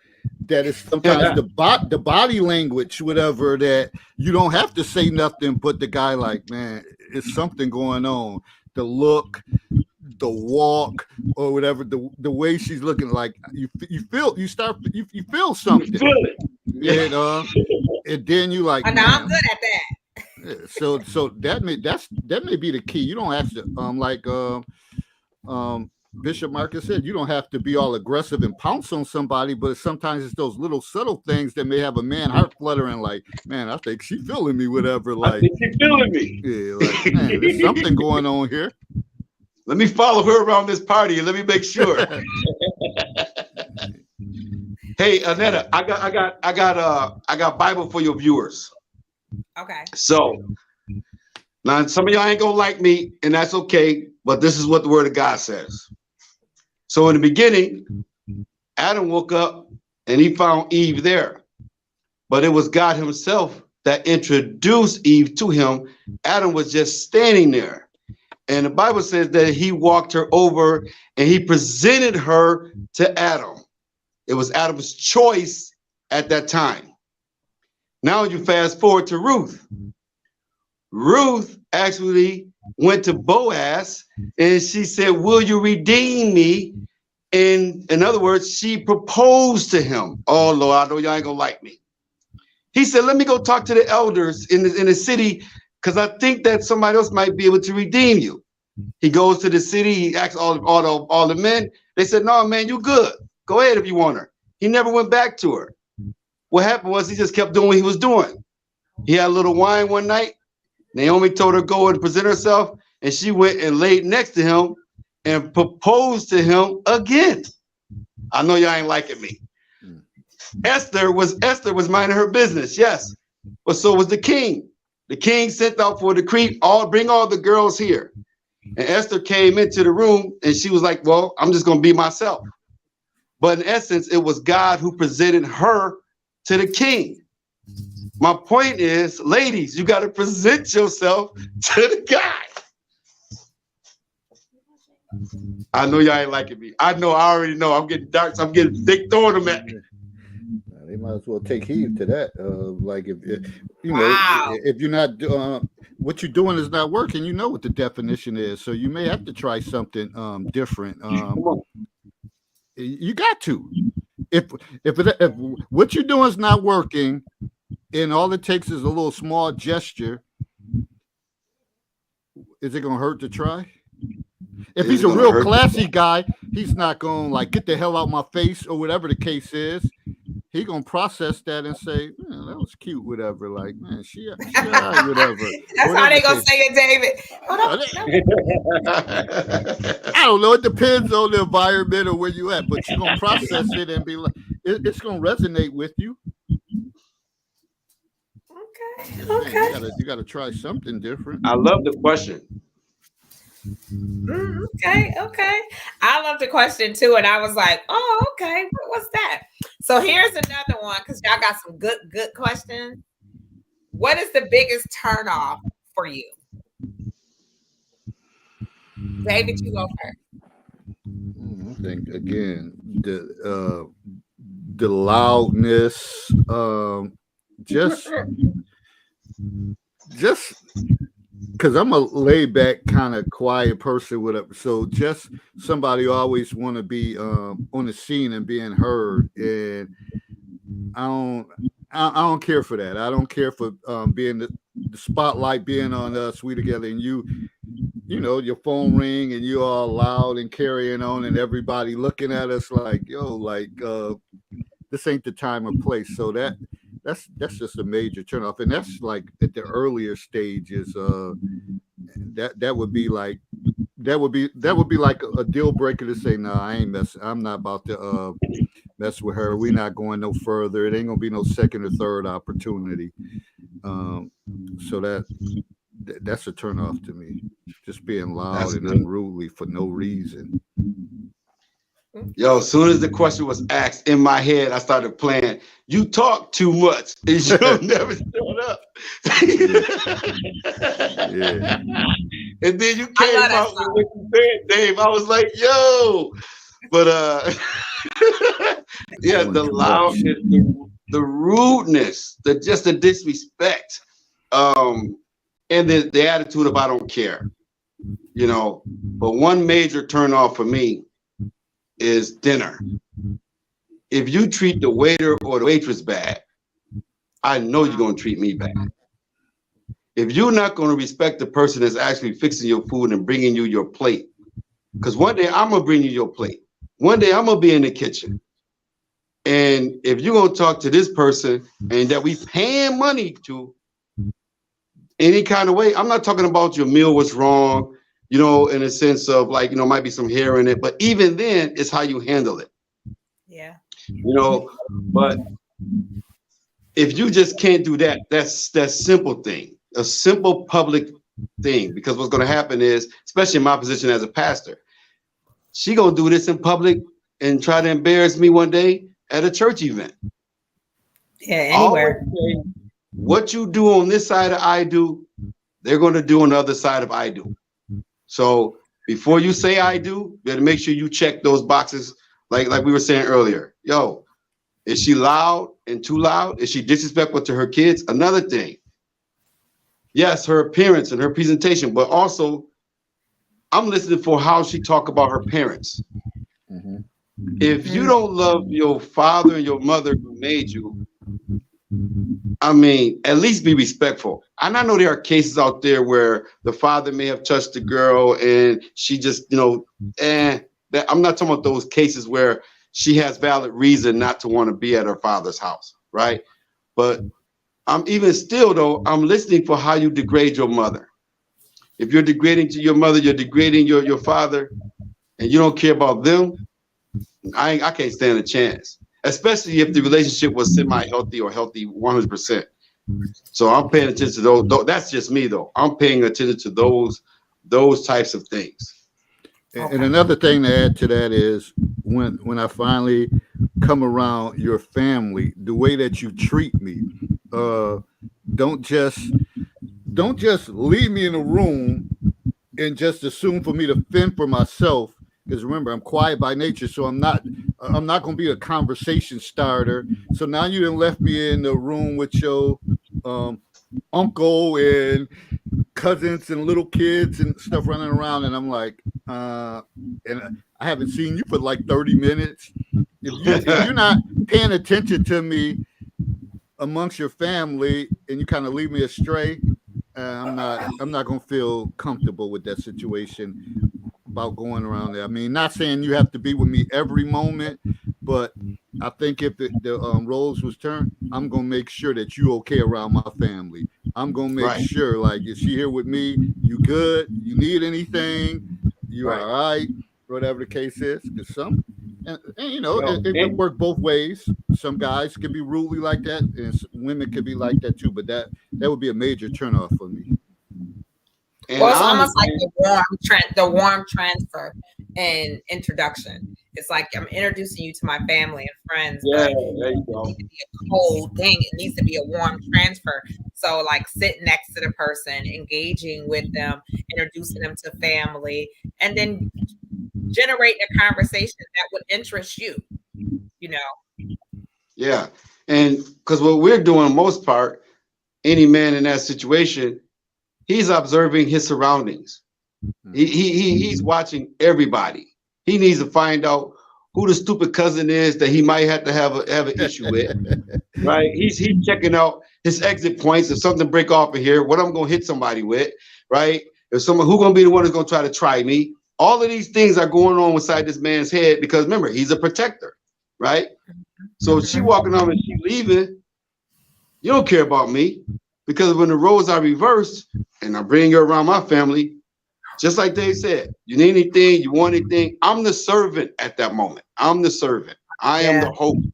That is sometimes the body language, whatever, that you don't have to say nothing, but the guy like, man, it's something going on. The look, the walk, or whatever, the way she's looking, like you feel something. You feel it. And then you like, no, I'm good at that. So that may be the key. You don't have to Bishop Marcus said, you don't have to be all aggressive and pounce on somebody, but sometimes it's those little subtle things that may have a man heart fluttering, like, man, I think she's feeling me, whatever. Like, I think she's feeling me. Yeah, like, man, there's something going on here. Let me follow her around this party and let me make sure. Hey, Anetta, I got Bible for your viewers. Okay. So now some of y'all ain't gonna like me, and that's okay, but this is what the word of God says. So in the beginning, Adam woke up and he found Eve there, but it was God himself that introduced Eve to him. Adam was just standing there. And the Bible says that he walked her over and he presented her to Adam. It was Adam's choice at that time. Now you fast forward to Ruth. Ruth actually went to Boaz and she said, will you redeem me? And in other words, she proposed to him. Oh, Lord, I know y'all ain't gonna like me. He said, let me go talk to the elders in the city, because I think that somebody else might be able to redeem you. He goes to the city. He asks all the men. They said, no, man, you good. Go ahead if you want her. He never went back to her. What happened was he just kept doing what he was doing. He had a little wine one night. Naomi told her go and present herself, and she went and laid next to him and proposed to him again. I know y'all ain't liking me. Esther was minding her business, yes, but so was the king. The king sent out for a decree, bring all the girls here. And Esther came into the room and she was like, well, I'm just gonna be myself. But in essence, it was God who presented her to the king. My point is, ladies, you got to present yourself to the guy. I know y'all ain't liking me. I already know. I'm getting dark, so I'm getting thick throwing them at me. They might as well take heed to that. Like if you know, Wow. if you're not what you're doing is not working, you know what the definition is. So you may have to try something different. You got to. If what you're doing is not working, and all it takes is a little small gesture, is it gonna hurt to try? If he's a real classy guy, he's not gonna like get the hell out my face or whatever the case is. He gonna process that and say, man, that was cute, whatever. Like, man, she whatever. That's how they gonna say it, David. I don't know. It depends on the environment or where you at, but you're gonna process it and be like, it's gonna resonate with you. Okay. You gotta try something different. I love the question. Okay. I love the question too, and I was like, oh, okay, what's that? So here's another one, because y'all got some good questions. What is the biggest turnoff for you? David, you go first. I think again the loudness, just because I'm a laid back kind of quiet person with it, so just somebody who always want to be on the scene and being heard, and I don't care for that. I don't care for being the spotlight being on us. We together, and you know, your phone ring and you all loud and carrying on, and everybody looking at us like, yo, like this ain't the time or place. So that's just a major turnoff, and that's like at the earlier stages. That would be like a deal breaker to say, no, I ain't messing. I'm not about to mess with her. We're not going no further. It ain't gonna be no second or third opportunity. So that's a turnoff to me. Just being loud and unruly for no reason. Yo, as soon as the question was asked in my head, I started playing. You talk too much, and you never showed up. Yeah. And then you came out with what you said, Dave. I was like, yo, but yeah, the loudness, the rudeness, the disrespect, and the attitude of I don't care, you know. But one major turnoff for me is dinner. If you treat the waiter or the waitress bad, I know you're gonna treat me bad. If you're not gonna respect the person that's actually fixing your food and bringing you your plate, because one day I'm gonna bring you your plate. One day I'm gonna be in the kitchen. And if you're gonna talk to this person and that we paying money to any kind of way, I'm not talking about your meal was wrong, you know, in a sense of like, you know, might be some hair in it, but even then it's how you handle it. Yeah. You know, but if you just can't do that, that's simple thing, a simple public thing, because what's going to happen is, especially in my position as a pastor, she gonna do this in public and try to embarrass me one day at a church event. Yeah, anywhere. What you do on this side of I do, they're going to do on the other side of I do. So before you say I do, you better make sure you check those boxes. Like we were saying earlier, yo, is she loud and too loud? Is she disrespectful to her kids? Another thing. Yes, her appearance and her presentation, but also I'm listening for how she talk about her parents. Mm-hmm. If you don't love your father and your mother who made you, I mean, at least be respectful. And I know there are cases out there where the father may have touched the girl and she just, you know, I'm not talking about those cases where she has valid reason not to want to be at her father's house, right? But I'm even still, though, I'm listening for how you degrade your mother. If you're degrading to your mother, you're degrading your father, and you don't care about them, I can't stand a chance, especially if the relationship was semi-healthy or healthy 100%. So I'm paying attention to those. That's just me, though. I'm paying attention to those types of things. And another thing to add to that is when I finally come around your family, the way that you treat me, don't just leave me in a room and just assume for me to fend for myself. Because remember, I'm quiet by nature, so I'm not going to be a conversation starter. So now you done left me in the room with your uncle and cousins and little kids and stuff running around, and I'm like, and I haven't seen you for like 30 minutes. If you're not paying attention to me amongst your family and you kind of leave me astray, I'm not going to feel comfortable with that situation about going around there. I mean, not saying you have to be with me every moment, but I think if the roles was turned, I'm going to make sure that you okay around my family. I'm going to make sure, like, is she here with me? You good? You need anything? You all right? Whatever the case is. Because some, and you know, it work both ways. Some guys can be rudely like that, and women can be like that too. But that would be a major turnoff for me. Well, it's almost like the warm transfer and introduction. It's like I'm introducing you to my family and friends. Yeah, but there you go. It needs to be a cold thing. It needs to be a warm transfer. So, like, sitting next to the person, engaging with them, introducing them to family, and then generating a conversation that would interest you. You know. Yeah. And because what we're doing, most part, any man in that situation, he's observing his surroundings. He's watching everybody. He needs to find out who the stupid cousin is that he might have to have an issue with. Right? He's checking out his exit points. If something break off in here, what I'm gonna hit somebody with, right? If someone who's gonna be the one who's gonna try to try me. All of these things are going on inside this man's head because remember, he's a protector, right? So if she walking on and she leaving, you don't care about me because when the roles are reversed and I bring you around my family, just like Dave said, you need anything, you want anything, I'm the servant at that moment. I'm the servant. I am the host,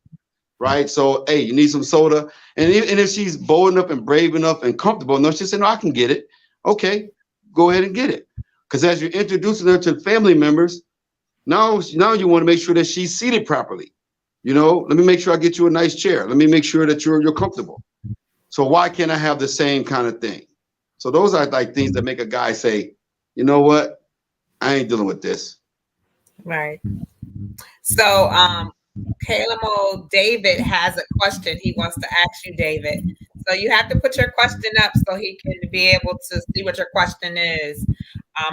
right? So, hey, you need some soda? And if she's bold enough and brave enough and comfortable enough, she said, no, I can get it. Okay, go ahead and get it. Because as you're introducing her to family members, now you want to make sure that she's seated properly. You know, let me make sure I get you a nice chair. Let me make sure that you're comfortable. So why can't I have the same kind of thing? So those are like things that make a guy say, you know what? I ain't dealing with this. Right. So Calamo David has a question he wants to ask you, David. So you have to put your question up so he can be able to see what your question is.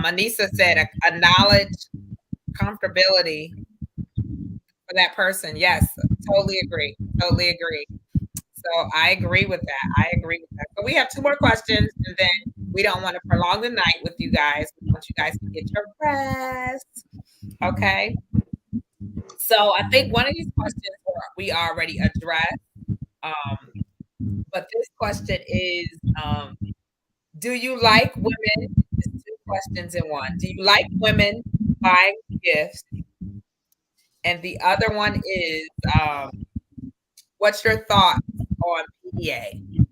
Anissa said a knowledge comfortability for that person. Yes, totally agree. Totally agree. So I agree with that. So we have 2 more questions, and then we don't want to prolong the night with you guys. We want you guys to get your rest. Okay. So I think one of these questions we already addressed. But this question is, do you like women? It's 2 questions in one. Do you like women buying gifts? And the other one is, what's your thoughts on PDA?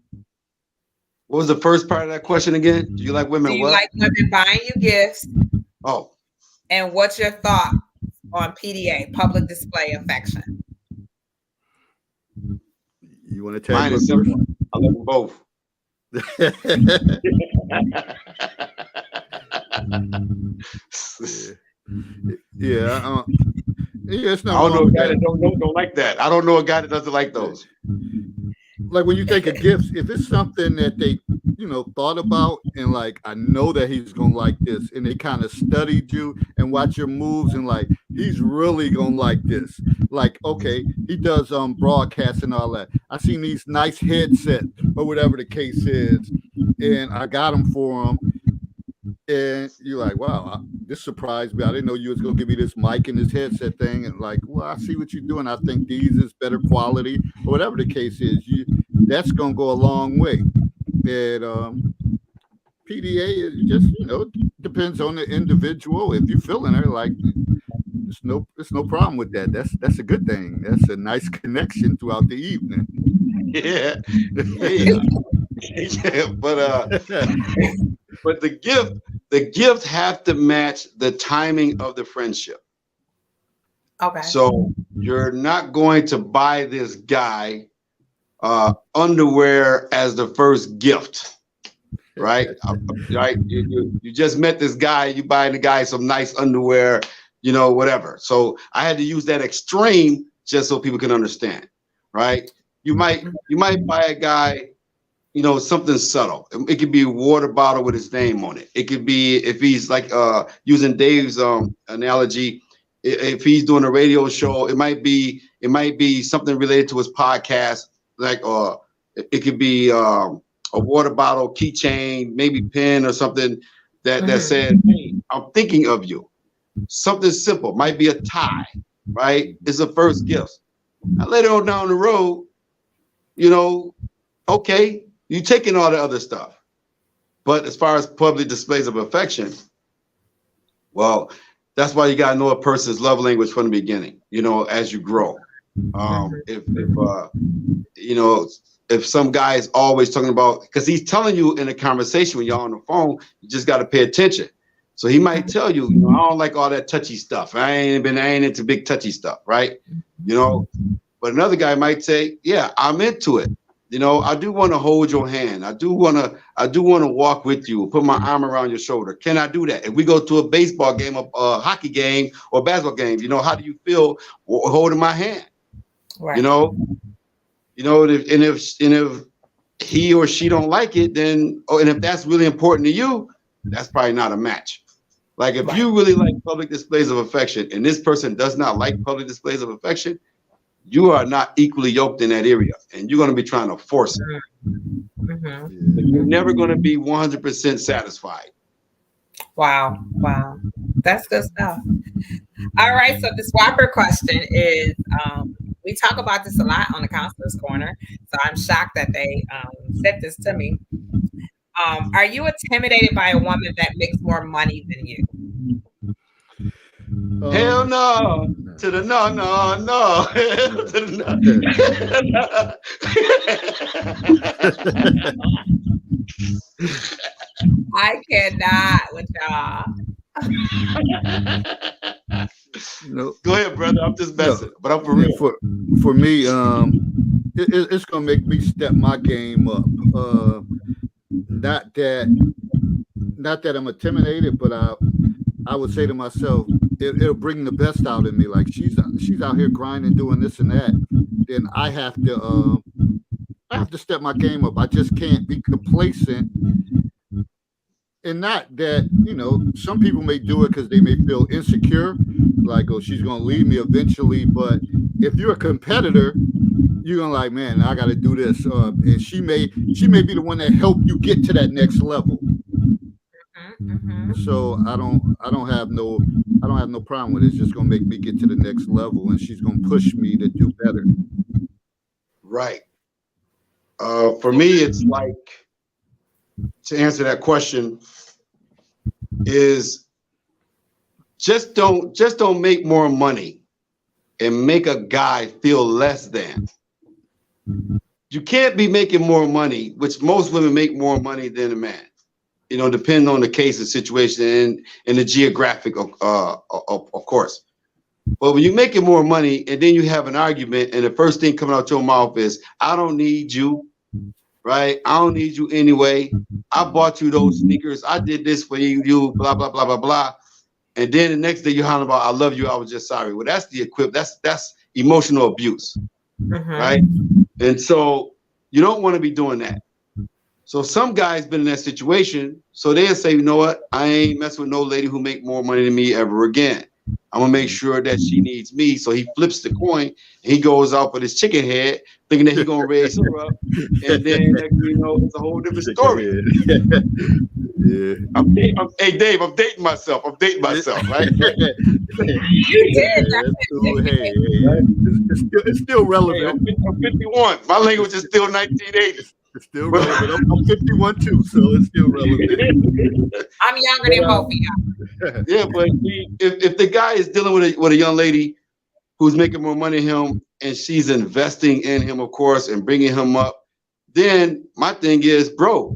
What was the first part of that question again? Do you like women? Do you like women buying you gifts? Oh. And what's your thought on PDA, public display affection? You want to take mine is simple. I love them both. Yeah, it's not. I don't know a guy that don't like that. I don't know a guy that doesn't like those. Like when you think of gifts, if it's something that they, thought about and like, I know that he's gonna like this, and they kind of studied you and watch your moves and like, he's really gonna like this. Like, okay, he does broadcasts and all that. I seen these nice headsets or whatever the case is, and I got them for him. And you're like, wow, this surprised me. I didn't know you was gonna give me this mic and this headset thing. And like, well, I see what you're doing. I think these is better quality, or whatever the case is. That's gonna go a long way. And PDA is just, depends on the individual. If you're feeling her, like, there's no problem with that. That's a good thing. That's a nice connection throughout the evening. Yeah. But the gift have to match the timing of the friendship. Okay. So you're not going to buy this guy underwear as the first gift, right? Right. You just met this guy, you buying the guy some nice underwear, whatever. So I had to use that extreme just so people can understand, right? You might buy a guy, something subtle. It could be a water bottle with his name on it. It could be, if he's like using Dave's analogy, if he's doing a radio show, it might be something related to his podcast, like it could be a water bottle, keychain, maybe pen or something that said, hey, I'm thinking of you. Something simple, might be a tie, right? It's a first gift. Now later on down the road, okay, you taking all the other stuff. But as far as public displays of affection, well, that's why you gotta know a person's love language from the beginning, as you grow. If some guy is always talking about, because he's telling you in a conversation when y'all on the phone, you just got to pay attention. So he might tell you, I don't like all that touchy stuff. I ain't into big touchy stuff, right? But another guy might say, yeah, I'm into it. I do want to hold your hand. I do want to walk with you, put my arm around your shoulder. Can I do that? If we go to a baseball game, a hockey game, or a basketball game, how do you feel holding my hand? Right. You know, and if he or she don't like it, then and if that's really important to you, that's probably not a match. Like if you really like public displays of affection and this person does not like public displays of affection, you are not equally yoked in that area, and you're going to be trying to force it. You're never going to be 100% satisfied. Wow. That's good stuff. All right, so the swapper question is, we talk about this a lot on the Counselor's Corner, so I'm shocked that they sent this to me. Are you intimidated by a woman that makes more money than you? Hell no. To the no. To the no. I cannot with y'all. No. Go ahead, brother. I'm just messing, but I'm for real. For me, it's gonna make me step my game up. Not that I'm intimidated, but I would say to myself, it'll bring the best out of me. Like she's out here grinding, doing this and that. Then I have to step my game up. I just can't be complacent. And not that, some people may do it because they may feel insecure, like, oh, she's going to leave me eventually. But if you're a competitor, you're going to like, man, I got to do this. And she may be the one that helped you get to that next level. So I don't have no problem with it. It's just going to make me get to the next level, and she's going to push me to do better. Right. For me, it's like, to answer that question, is just don't make more money and make a guy feel less than. You can't be making more money, which most women make more money than a man. Depending on the case and situation and the geographic, of course. But when you're making more money and then you have an argument and the first thing coming out your mouth is, I don't need you. Right? I don't need you anyway. I bought you those sneakers. I did this for you, blah, blah, blah, blah, blah. And then the next day you're hollering about, I love you. I was just sorry. Well, that's that's emotional abuse. Right? And so you don't want to be doing that. So some guys been in that situation. So they'll say, you know what? I ain't messing with no lady who make more money than me ever again. I'm gonna make sure that she needs me. So he flips the coin and he goes out with his chicken head, thinking that he's gonna raise her up. And then it's a whole different story. Yeah. Hey Dave, I'm dating myself, right? You did. It's still relevant. Hey, I'm 51. My language is still 1980s. It's still relevant. I'm 51 too, so it's still relevant. I'm younger than both of y'all. Yeah, but if the guy is dealing with a young lady who's making more money than him and she's investing in him, of course, and bringing him up, then my thing is, bro,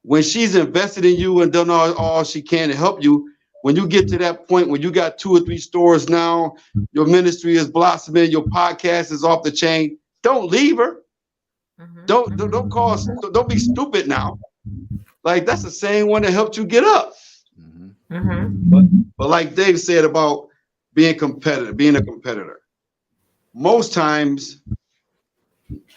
when she's invested in you and done all she can to help you, when you get to that point when you got 2 or 3 stores now, your ministry is blossoming, your podcast is off the chain, don't leave her. Don't be stupid now. Like that's the same one that helped you get up. But like Dave said about being a competitor, most times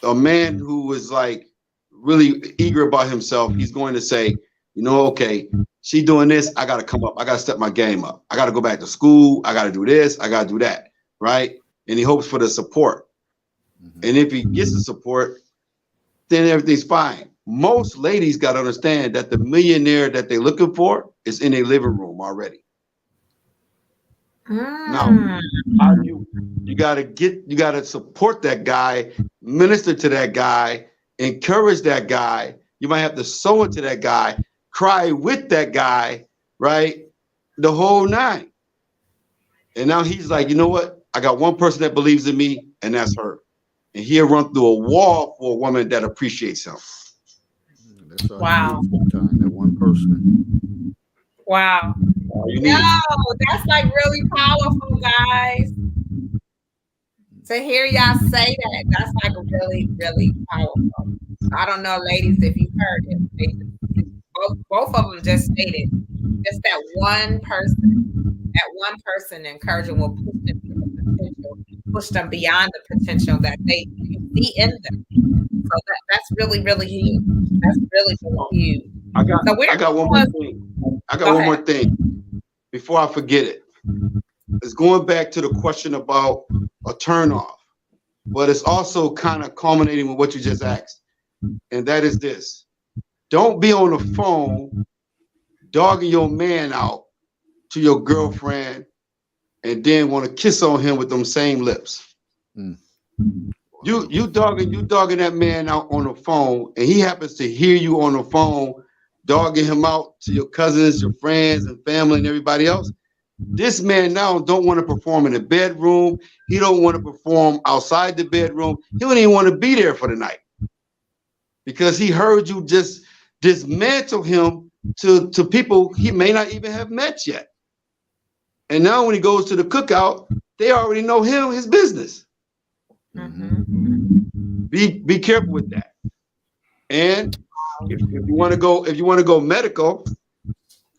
a man who is like really eager about himself, he's going to say, okay, she doing this, I got to come up, I got to step my game up, I got to go back to school, I got to do this, I got to do that, right? And he hopes for the support. And if he gets the support, then everything's fine. Most ladies got to understand that the millionaire that they're looking for is in a living room already. Now, you got to support that guy, minister to that guy, encourage that guy. You might have to sew into that guy, cry with that guy, right? The whole 9. And now he's like, you know what? I got one person that believes in me, and that's her. And he'll run through a wall for a woman that appreciates him. Wow. That one person. Wow. No, that's like really powerful, guys. To hear y'all say that, that's like really, really powerful. I don't know, ladies, if you heard it. Both of them just stated just that one person encouraging will push them to the potential push them beyond the potential that you see in them. So that's really, really huge. That's really, really huge. I got So one more thing. I got one more thing before I forget it. It's going back to the question about a turnoff, but it's also kind of culminating with what you just asked. And that is this. Don't be on the phone dogging your man out to your girlfriend and then want to kiss on him with them same lips. Mm. You dogging that man out on the phone, and he happens to hear you on the phone dogging him out to your cousins, your friends, and family, and everybody else. This man now don't want to perform in the bedroom. He don't want to perform outside the bedroom. He don't even want to be there for the night because he heard you just dismantle him to people he may not even have met yet. And now when he goes to the cookout, they already know him, his business. Mm-hmm. Be careful with that. And if you want to go medical,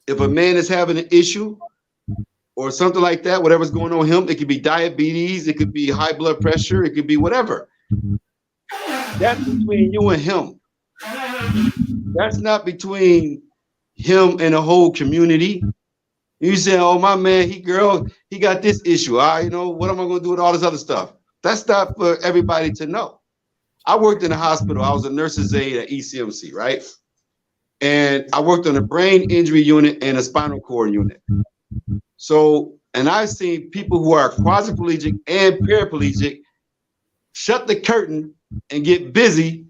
if a man is having an issue or something like that, whatever's going on with him, it could be diabetes, it could be high blood pressure, it could be whatever. That's between you and him. That's not between him and the whole community. You say, oh, my man, he got this issue. What am I going to do with all this other stuff? That's not for everybody to know. I worked in a hospital. I was a nurse's aide at ECMC, right? And I worked on a brain injury unit and a spinal cord unit. So, and I've seen people who are quadriplegic and paraplegic shut the curtain and get busy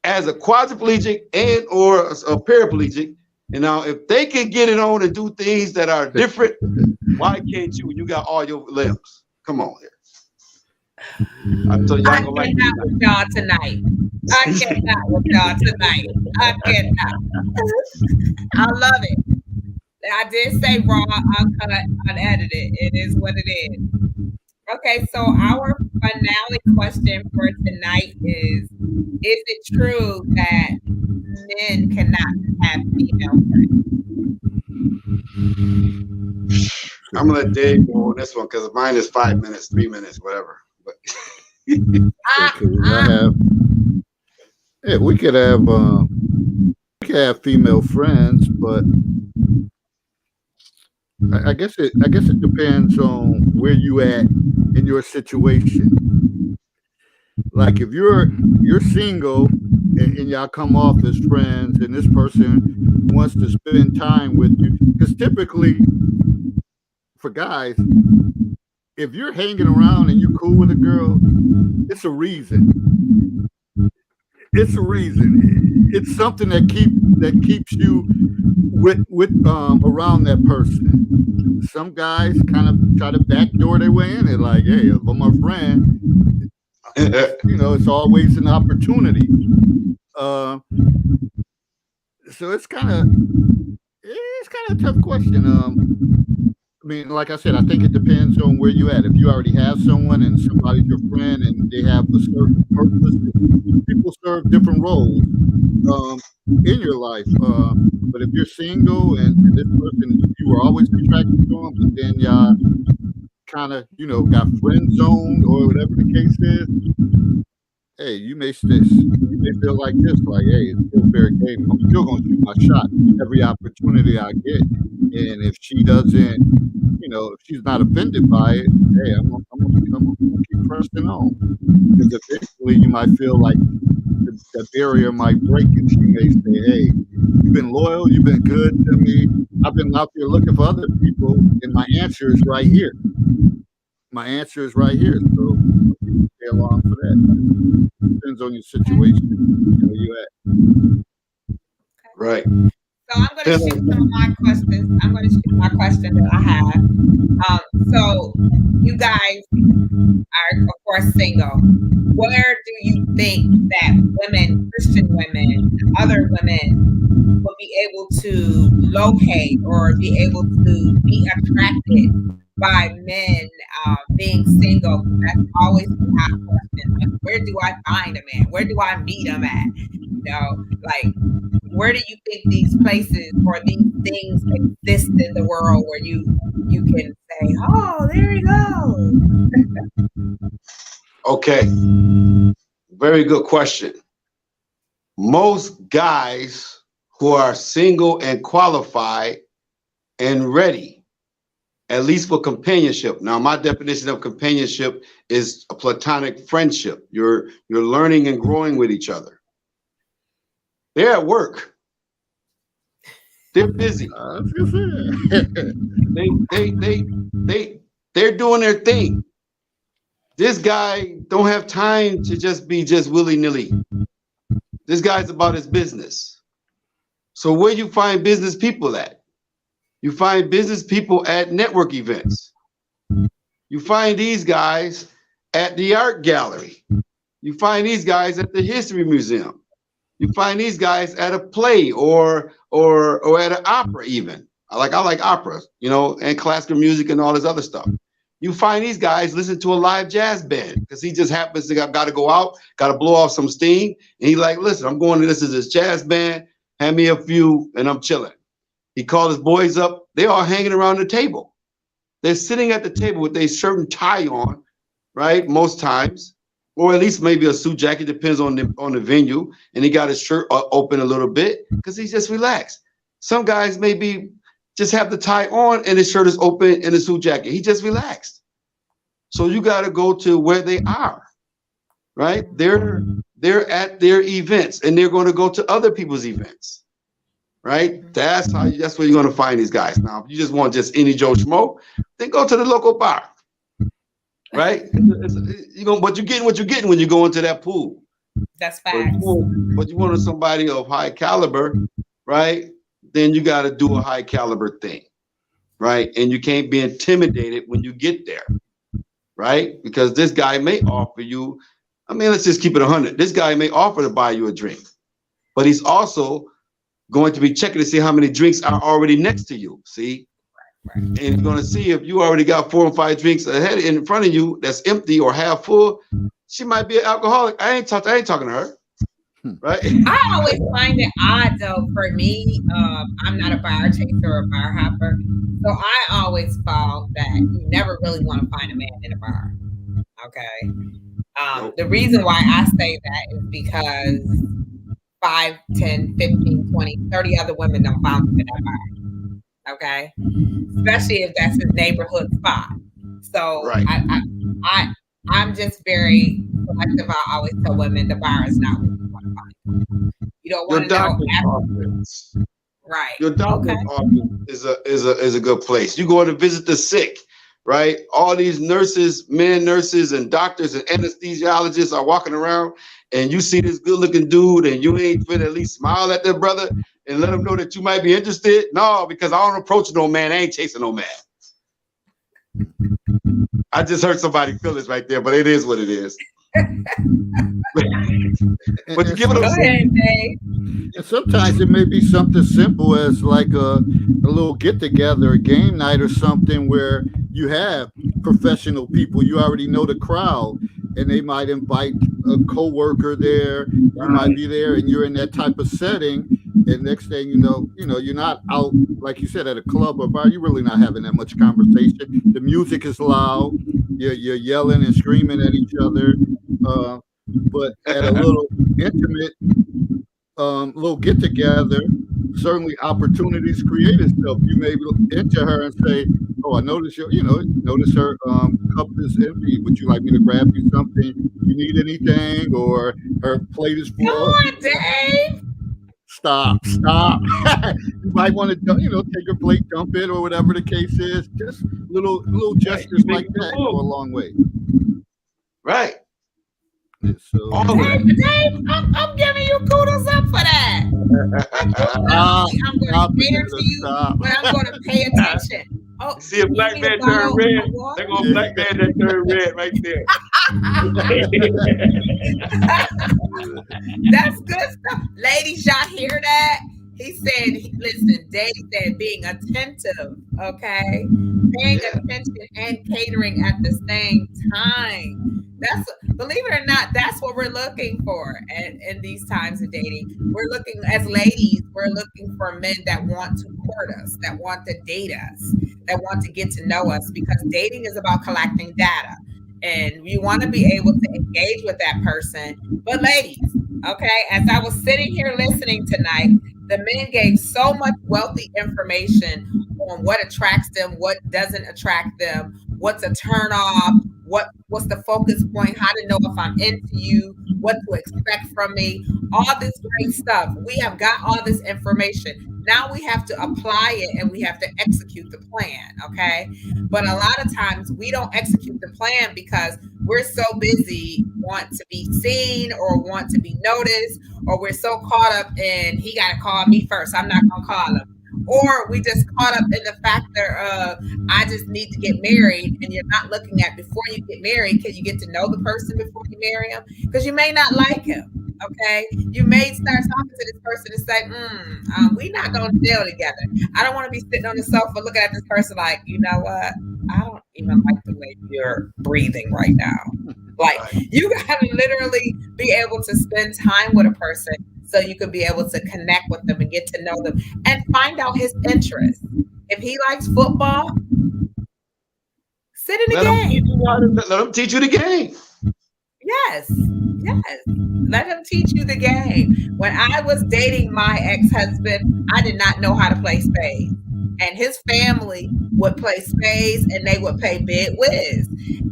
as a quadriplegic and or a paraplegic. And now if they can get it on and do things that are different, why can't you? You got all your limbs. Come on here. I cannot with y'all tonight. I cannot with y'all tonight. I cannot. I love it. I did say raw, uncut, unedited. It is what it is. Okay, so our finale question for tonight is it true that men cannot have female friends? I'm gonna let Dave go on this one because mine is 5 minutes, 3 minutes, whatever. But we could have female friends, but I guess it depends on where you at in your situation. Like if you're single and y'all come off as friends and this person wants to spend time with you, because typically for guys, if you're hanging around and you're cool with a girl, it's a reason. It's a reason. It's something that keeps you with around that person. Some guys kind of try to backdoor their way in it, like, hey, if I'm a friend, it's always an opportunity. So it's kind of a tough question. I mean, like I said, I think it depends on where you at. If you already have someone and somebody's your friend and they have a certain purpose, people serve different roles in your life. But if you're single and this person, you were always attracted to them, but then y'all kind of, got friend zoned or whatever the case is, hey, you may feel like this, like, hey, it's still fair game. I'm still going to shoot my shot every opportunity I get. And if she doesn't, if she's not offended by it, hey, I'm gonna keep pressing on. Because eventually you might feel like the barrier might break and she may say, hey, you've been loyal, you've been good to me. I've been out there looking for other people, and my answer is right here. So stay along for that. Depends on your situation, where you at. Right. So I'm going to shoot some of my questions. I'm going to shoot my question that I have. So you guys are, of course, single. Where do you think that women, Christian women, other women will be able to locate or be able to be attracted by men being single? That's always the hot question. Like, where do I find a man? Where do I meet him at? Where do you think these places or these things exist in the world where you can say, Oh, there you go. Okay. Very good question. Most guys who are single and qualified and ready, at least for companionship. Now, my definition of companionship is a platonic friendship. You're learning and growing with each other. They're at work. They're busy. They're doing their thing. This guy don't have time to just be willy-nilly. This guy's about his business. So where you find business people at? You find business people at network events. You find these guys at the art gallery. You find these guys at the history museum. You find these guys at a play or at an opera even. I like opera, you know, and classical music and all this other stuff. You find these guys listen to a live jazz band because he just happens to got to go out, got to blow off some steam. And he's like, listen, I'm going to listen to this jazz band, hand me a few, and I'm chilling. He called his boys up. They're all hanging around the table. They're sitting at the table with their shirt and tie on, right? Most times, or at least maybe a suit jacket, depends on the venue. And he got his shirt open a little bit because he's just relaxed. Some guys maybe just have the tie on and his shirt is open and the suit jacket. He just relaxed. So you got to go to where they are, right? They're at their events and they're going to go to other people's events, right? That's where you're going to find these guys. Now, if you just want just any Joe Schmo, then go to the local bar, right? But you're getting what you're getting when you go into that pool. That's facts. But you want somebody of high caliber, right? Then you got to do a high caliber thing, right? And you can't be intimidated when you get there, right? Because this guy may offer you, I mean, let's just keep it 100. This guy may offer to buy you a drink, but he's also going to be checking to see how many drinks are already next to you, see? And he's going to see if you already got 4 or 5 drinks ahead in front of you that's empty or half full. She might be an alcoholic. I ain't talking to her. Right. I always find it odd though. For me, I'm not a bar chaser or a bar hopper, so I always found that you never really want to find a man in a bar. Okay. The reason why I say that is because 5, 10, 15, 20, 30 other women don't find him in that bar. Okay. Especially if that's his neighborhood spot. So right. I'm just very selective. I always tell women the bar is not what you want to find. You don't want to know. Right. Your doctor's office is a good place. You go to visit the sick, right? All these nurses, men nurses and doctors and anesthesiologists are walking around and you see this good looking dude and you ain't fit at least smile at their brother and let them know that you might be interested. No, because I don't approach no man. I ain't chasing no man. I just heard somebody feel this right there, but it is what it is. But you give it a and sometimes it may be something simple as like a little get together, a game night or something where you have professional people. You already know the crowd and they might invite a coworker there. You might be there and you're in that type of setting. And next thing you know, you're not out, like you said, at a club or bar. You're really not having that much conversation. The music is loud. You're yelling and screaming at each other. But at a little intimate, little get together, certainly opportunities create itself. You may enter her and say, "Oh, I notice notice her cup is empty. Would you like me to grab you something? You need anything?" Or her plate is full. Come on, Dave. Stop. You might want to, take your plate, dump it, or whatever the case is. Just little gestures like that go a long way. Right. So, Dave, I'm giving you kudos up for that. I'm going to cater to you, but I'm going to pay attention. Oh, see a black man turn red. They're going to black man that turn red right there. That's good stuff. Ladies, y'all hear that? He said, listen, Dave said being attentive, okay? Paying attention and catering at the same time. That's, believe it or not, that's what we're looking for in these times of dating. We're looking, as ladies, we're looking for men that want to court us, that want to date us, that want to get to know us, because dating is about collecting data. And you want to be able to engage with that person. But ladies, okay, as I was sitting here listening tonight, the men gave so much wealthy information on what attracts them, what doesn't attract them, what's a turn off, what's the focus point, how to know if I'm into you, what to expect from me, all this great stuff. We have got all this information. Now we have to apply it and we have to execute the plan, okay? But a lot of times we don't execute the plan because we're so busy, want to be seen or want to be noticed, or we're so caught up in, he got to call me first, I'm not going to call him. Or we just caught up in the factor of, I just need to get married, and you're not looking at before you get married, can you get to know the person before you marry him? Because you may not like him, okay? You may start talking to this person and say, we're not going to deal together. I don't want to be sitting on the sofa looking at this person like, you know what? I don't even like the way you're breathing right now. Like, you got to literally be able to spend time with a person so you can be able to connect with them and get to know them and find out his interests. If he likes football, sit in the game. Let him teach you the game. Yes. Let him teach you the game. When I was dating my ex-husband, I did not know how to play spades. And his family would play spades and they would play bid whiz.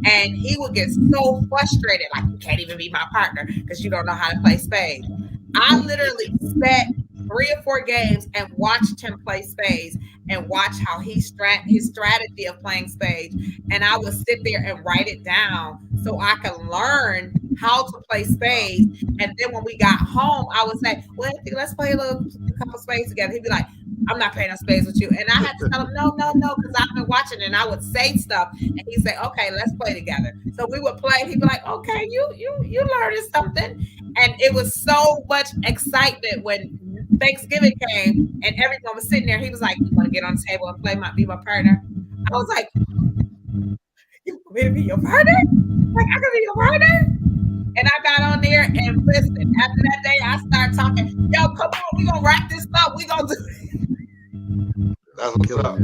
And he would get so frustrated, like, you can't even be my partner because you don't know how to play spades. I literally spent 3 or 4 games and watched him play spades and watch how his strategy of playing spades. And I would sit there and write it down so I could learn how to play spades. And then when we got home, I would say, well, let's play a couple spades together. He'd be like, I'm not playing no spades with you. And I had to tell him, no, because I've been watching, and I would say stuff and he'd say, okay, let's play together. So we would play. He'd be like, okay, you learning something. And it was so much excitement when Thanksgiving came and everyone was sitting there. He was like, you want to get on the table and be my partner? I was like, you want me to be your partner? Like, I can be your partner? And I got on there and listen, after that day, I started talking, yo, come on, we gonna wrap this up. We gonna do it. That's what's up.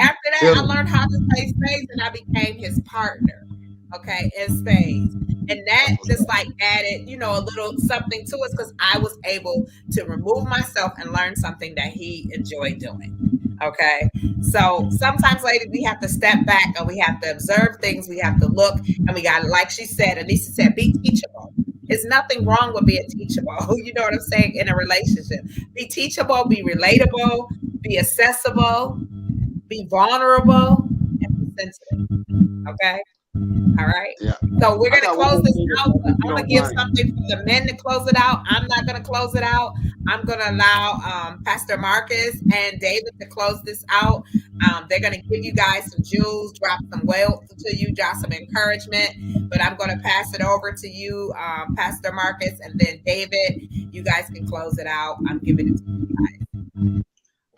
After that, I learned how to play spades and I became his partner, okay, in spades. And that just like added, a little something to us because I was able to remove myself and learn something that he enjoyed doing. Okay. So sometimes, ladies, we have to step back and we have to observe things. We have to look and we got to, like she said, Anissa said, be teachable. There's nothing wrong with being teachable. You know what I'm saying? In a relationship, be teachable, be relatable, be accessible, be vulnerable, and be sensitive. Okay. All right. Yeah. So we're going to close this out. I'm going to give something for the men to close it out. I'm not going to close it out. I'm going to allow Pastor Marcus and David to close this out. They're going to give you guys some jewels, drop some wealth to you, drop some encouragement. But I'm going to pass it over to you, Pastor Marcus, and then David. You guys can close it out. I'm giving it to you guys.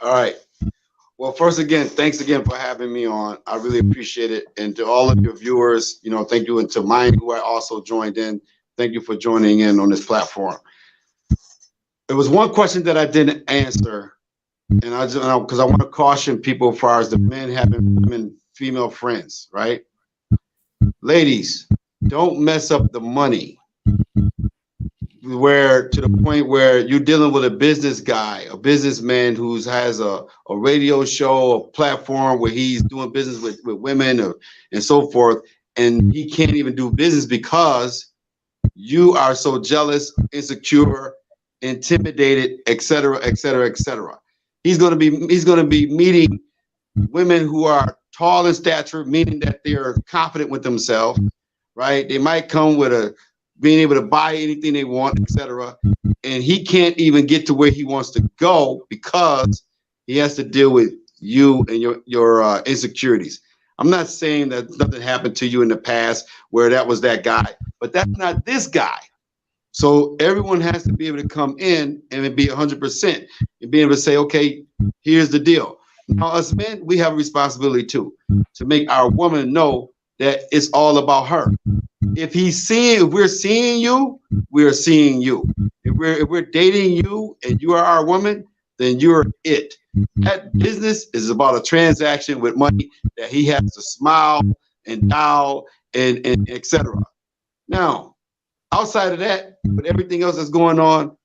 All right. Well, first again, thanks again for having me on. I really appreciate it. And to all of your viewers, thank you. And to mine who I also joined in, thank you for joining in on this platform. There was one question that I didn't answer, and because I want to caution people as far as the men having female friends, right? Ladies, don't mess up the money. Where to the point where you're dealing with a business guy, a businessman who has a radio show, a platform where he's doing business with women and so forth, and he can't even do business because you are so jealous, insecure, intimidated, etc., etc., etc. He's going to be meeting women who are tall in stature, meaning that they're confident with themselves, right? They might come with being able to buy anything they want, etc. And he can't even get to where he wants to go because he has to deal with you and your insecurities. I'm not saying that nothing happened to you in the past where that was that guy, but that's not this guy. So everyone has to be able to come in and be 100% and be able to say, okay, here's the deal. Now, us men, we have a responsibility too, to make our woman know that it's all about her. If we're seeing you, we're seeing you. If we're dating you and you are our woman, then you're it. That business is about a transaction with money that he has to smile and dial and etc. Now, outside of that, with everything else that's going on,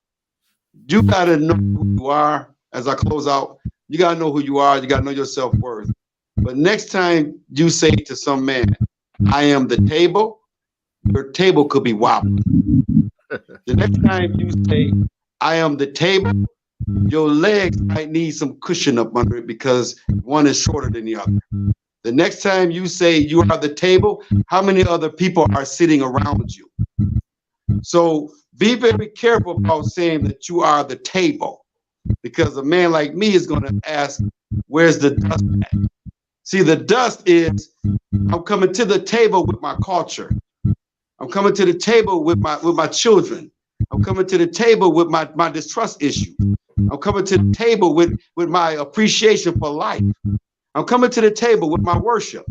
you gotta know who you are. As I close out, you gotta know who you are. You gotta know your self-worth. But next time you say to some man, I am the table, your table could be wobbling. The next time you say, I am the table, your legs might need some cushion up under it because one is shorter than the other. The next time you say you are the table, how many other people are sitting around you? So be very careful about saying that you are the table, because a man like me is going to ask, where's the dust at? See, the dust is, I'm coming to the table with my culture. I'm coming to the table with my children. I'm coming to the table with my distrust issue. I'm coming to the table with my appreciation for life. I'm coming to the table with my worship.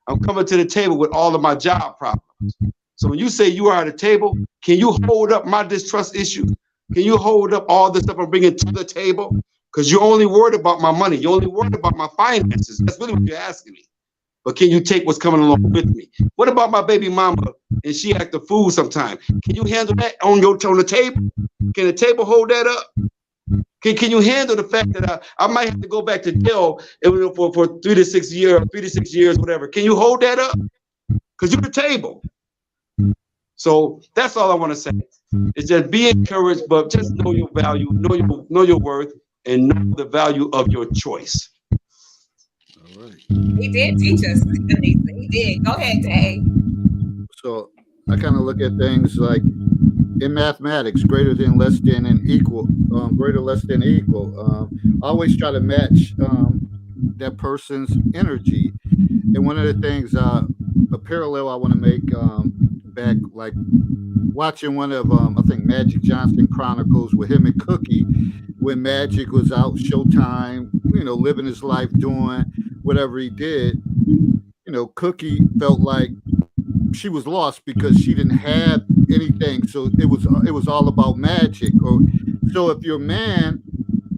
I'm coming to the table with all of my job problems. So when you say you are at the table, can you hold up my distrust issue? Can you hold up all the stuff I'm bringing to the table? Because you're only worried about my money. You're only worried about my finances. That's really what you're asking me. But can you take what's coming along with me? What about my baby mama and she act the fool sometime? Can you handle that on the table? Can the table hold that up? Can you handle the fact that I might have to go back to jail for 3 to 6 years, whatever? Can you hold that up? Because you're the table. So that's all I want to say. Is just be encouraged, but just know your value, know your worth, and know the value of your choice. All right. He did teach us. He did. Go ahead, Dave. So I kind of look at things like in mathematics, greater less than equal. Always try to match that person's energy. And one of the things, a parallel I want to make back, like watching one of I think Magic Johnson Chronicles with him and Cookie, when Magic was out Showtime, living his life, doing whatever he did. Cookie felt like she was lost because she didn't have anything. So it was all about Magic. So if your man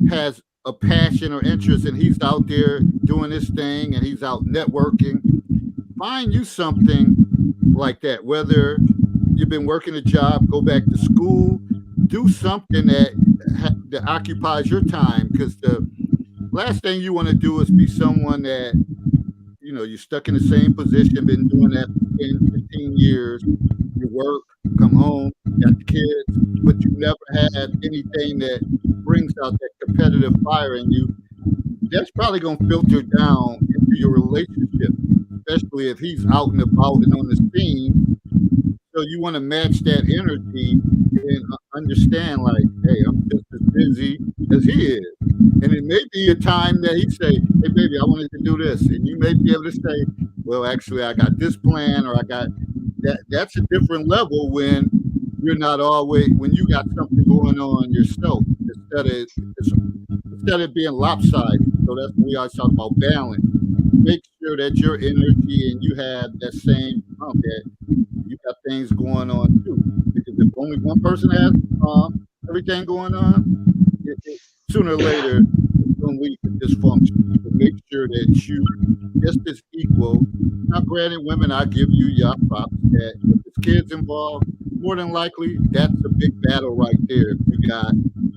has a passion or interest and he's out there doing his thing and he's out networking, find you something like that. Whether you've been working a job, go back to school, do something that occupies your time. Because the last thing you want to do is be someone that, you're stuck in the same position, been doing that for 10, 15 years. You work, come home, got the kids, but you never had anything that brings out that competitive fire in you. That's probably going to filter down into your relationship, especially if he's out and about and on the scene. So you want to match that energy and understand, like, hey, I'm just as busy as he is. And it may be a time that he say, hey, baby, I wanted to do this. And you may be able to say, well, actually, I got this plan, or I got that. That's a different level when you're not always, when you got something going on yourself, instead of being lopsided. So that's when we always talk about balance. Make sure that your energy and you have that same amount, that you got things going on too. Because if only one person has everything going on, sooner or later it's going to lead to dysfunction. So make sure that you just as equal. Now, granted, women, I give you your props that if there's kids involved, more than likely that's a big battle right there. If you got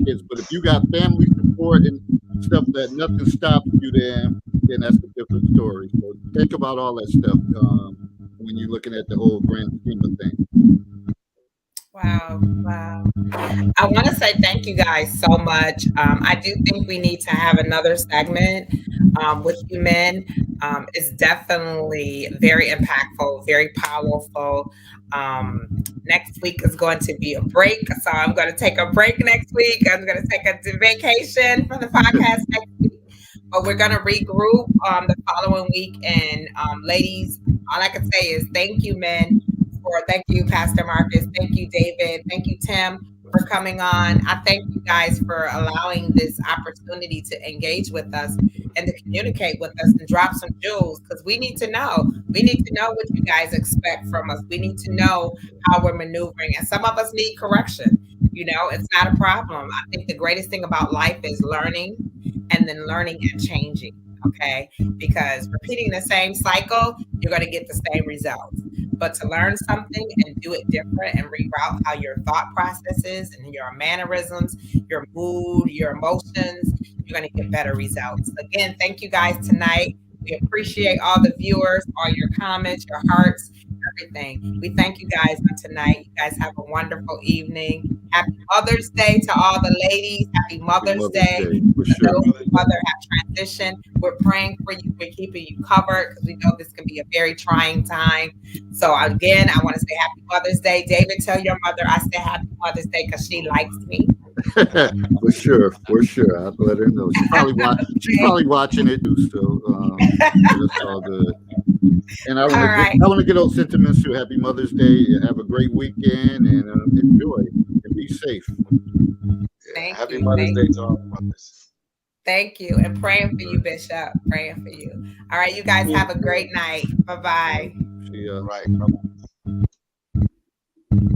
kids, but if you got family support and stuff that nothing stops you, then that's a different story. So think about all that stuff when you're looking at the whole grand scheme of things. Wow. I want to say thank you guys so much. I do think we need to have another segment with you men. It's definitely very impactful, very powerful. Next week is going to be a break. So I'm going to take a break next week. I'm going to take a vacation from the podcast next week. But we're going to regroup the following week. And ladies, all I can say is thank you, men. Thank you, Pastor Marcus. Thank you, David. Thank you, Tim, for coming on. I thank you guys for allowing this opportunity to engage with us and to communicate with us and drop some jewels, because we need to know. We need to know what you guys expect from us. We need to know how we're maneuvering. And some of us need correction. You know, it's not a problem. I think the greatest thing about life is learning and then learning and changing. Okay, because repeating the same cycle, you're going to get the same results. But to learn something and do it different and reroute how your thought processes and your mannerisms, your mood, your emotions, you're going to get better results. Again, thank you guys tonight. We appreciate all the viewers, all your comments, your hearts, everything. We thank you guys on tonight. You guys have a wonderful evening. Happy Mother's Day to all the ladies. Happy Mother's Day. For For sure. those whose mother have transitioned, we're praying for you. We're keeping you covered because we know this can be a very trying time. So again, I want to say Happy Mother's Day. David, tell your mother I say Happy Mother's Day because she likes me. For sure. I'll let her know. She's probably watching it too. So that's all good. And I want to get those sentiments too. Happy Mother's Day. Have a great weekend and enjoy and be safe. Thank Happy you. Mother's Day to all the mothers. Thank you. And praying for you, Bishop. Praying for you. All right, you guys have a great night. Bye-bye. See ya. Right. Bye-bye.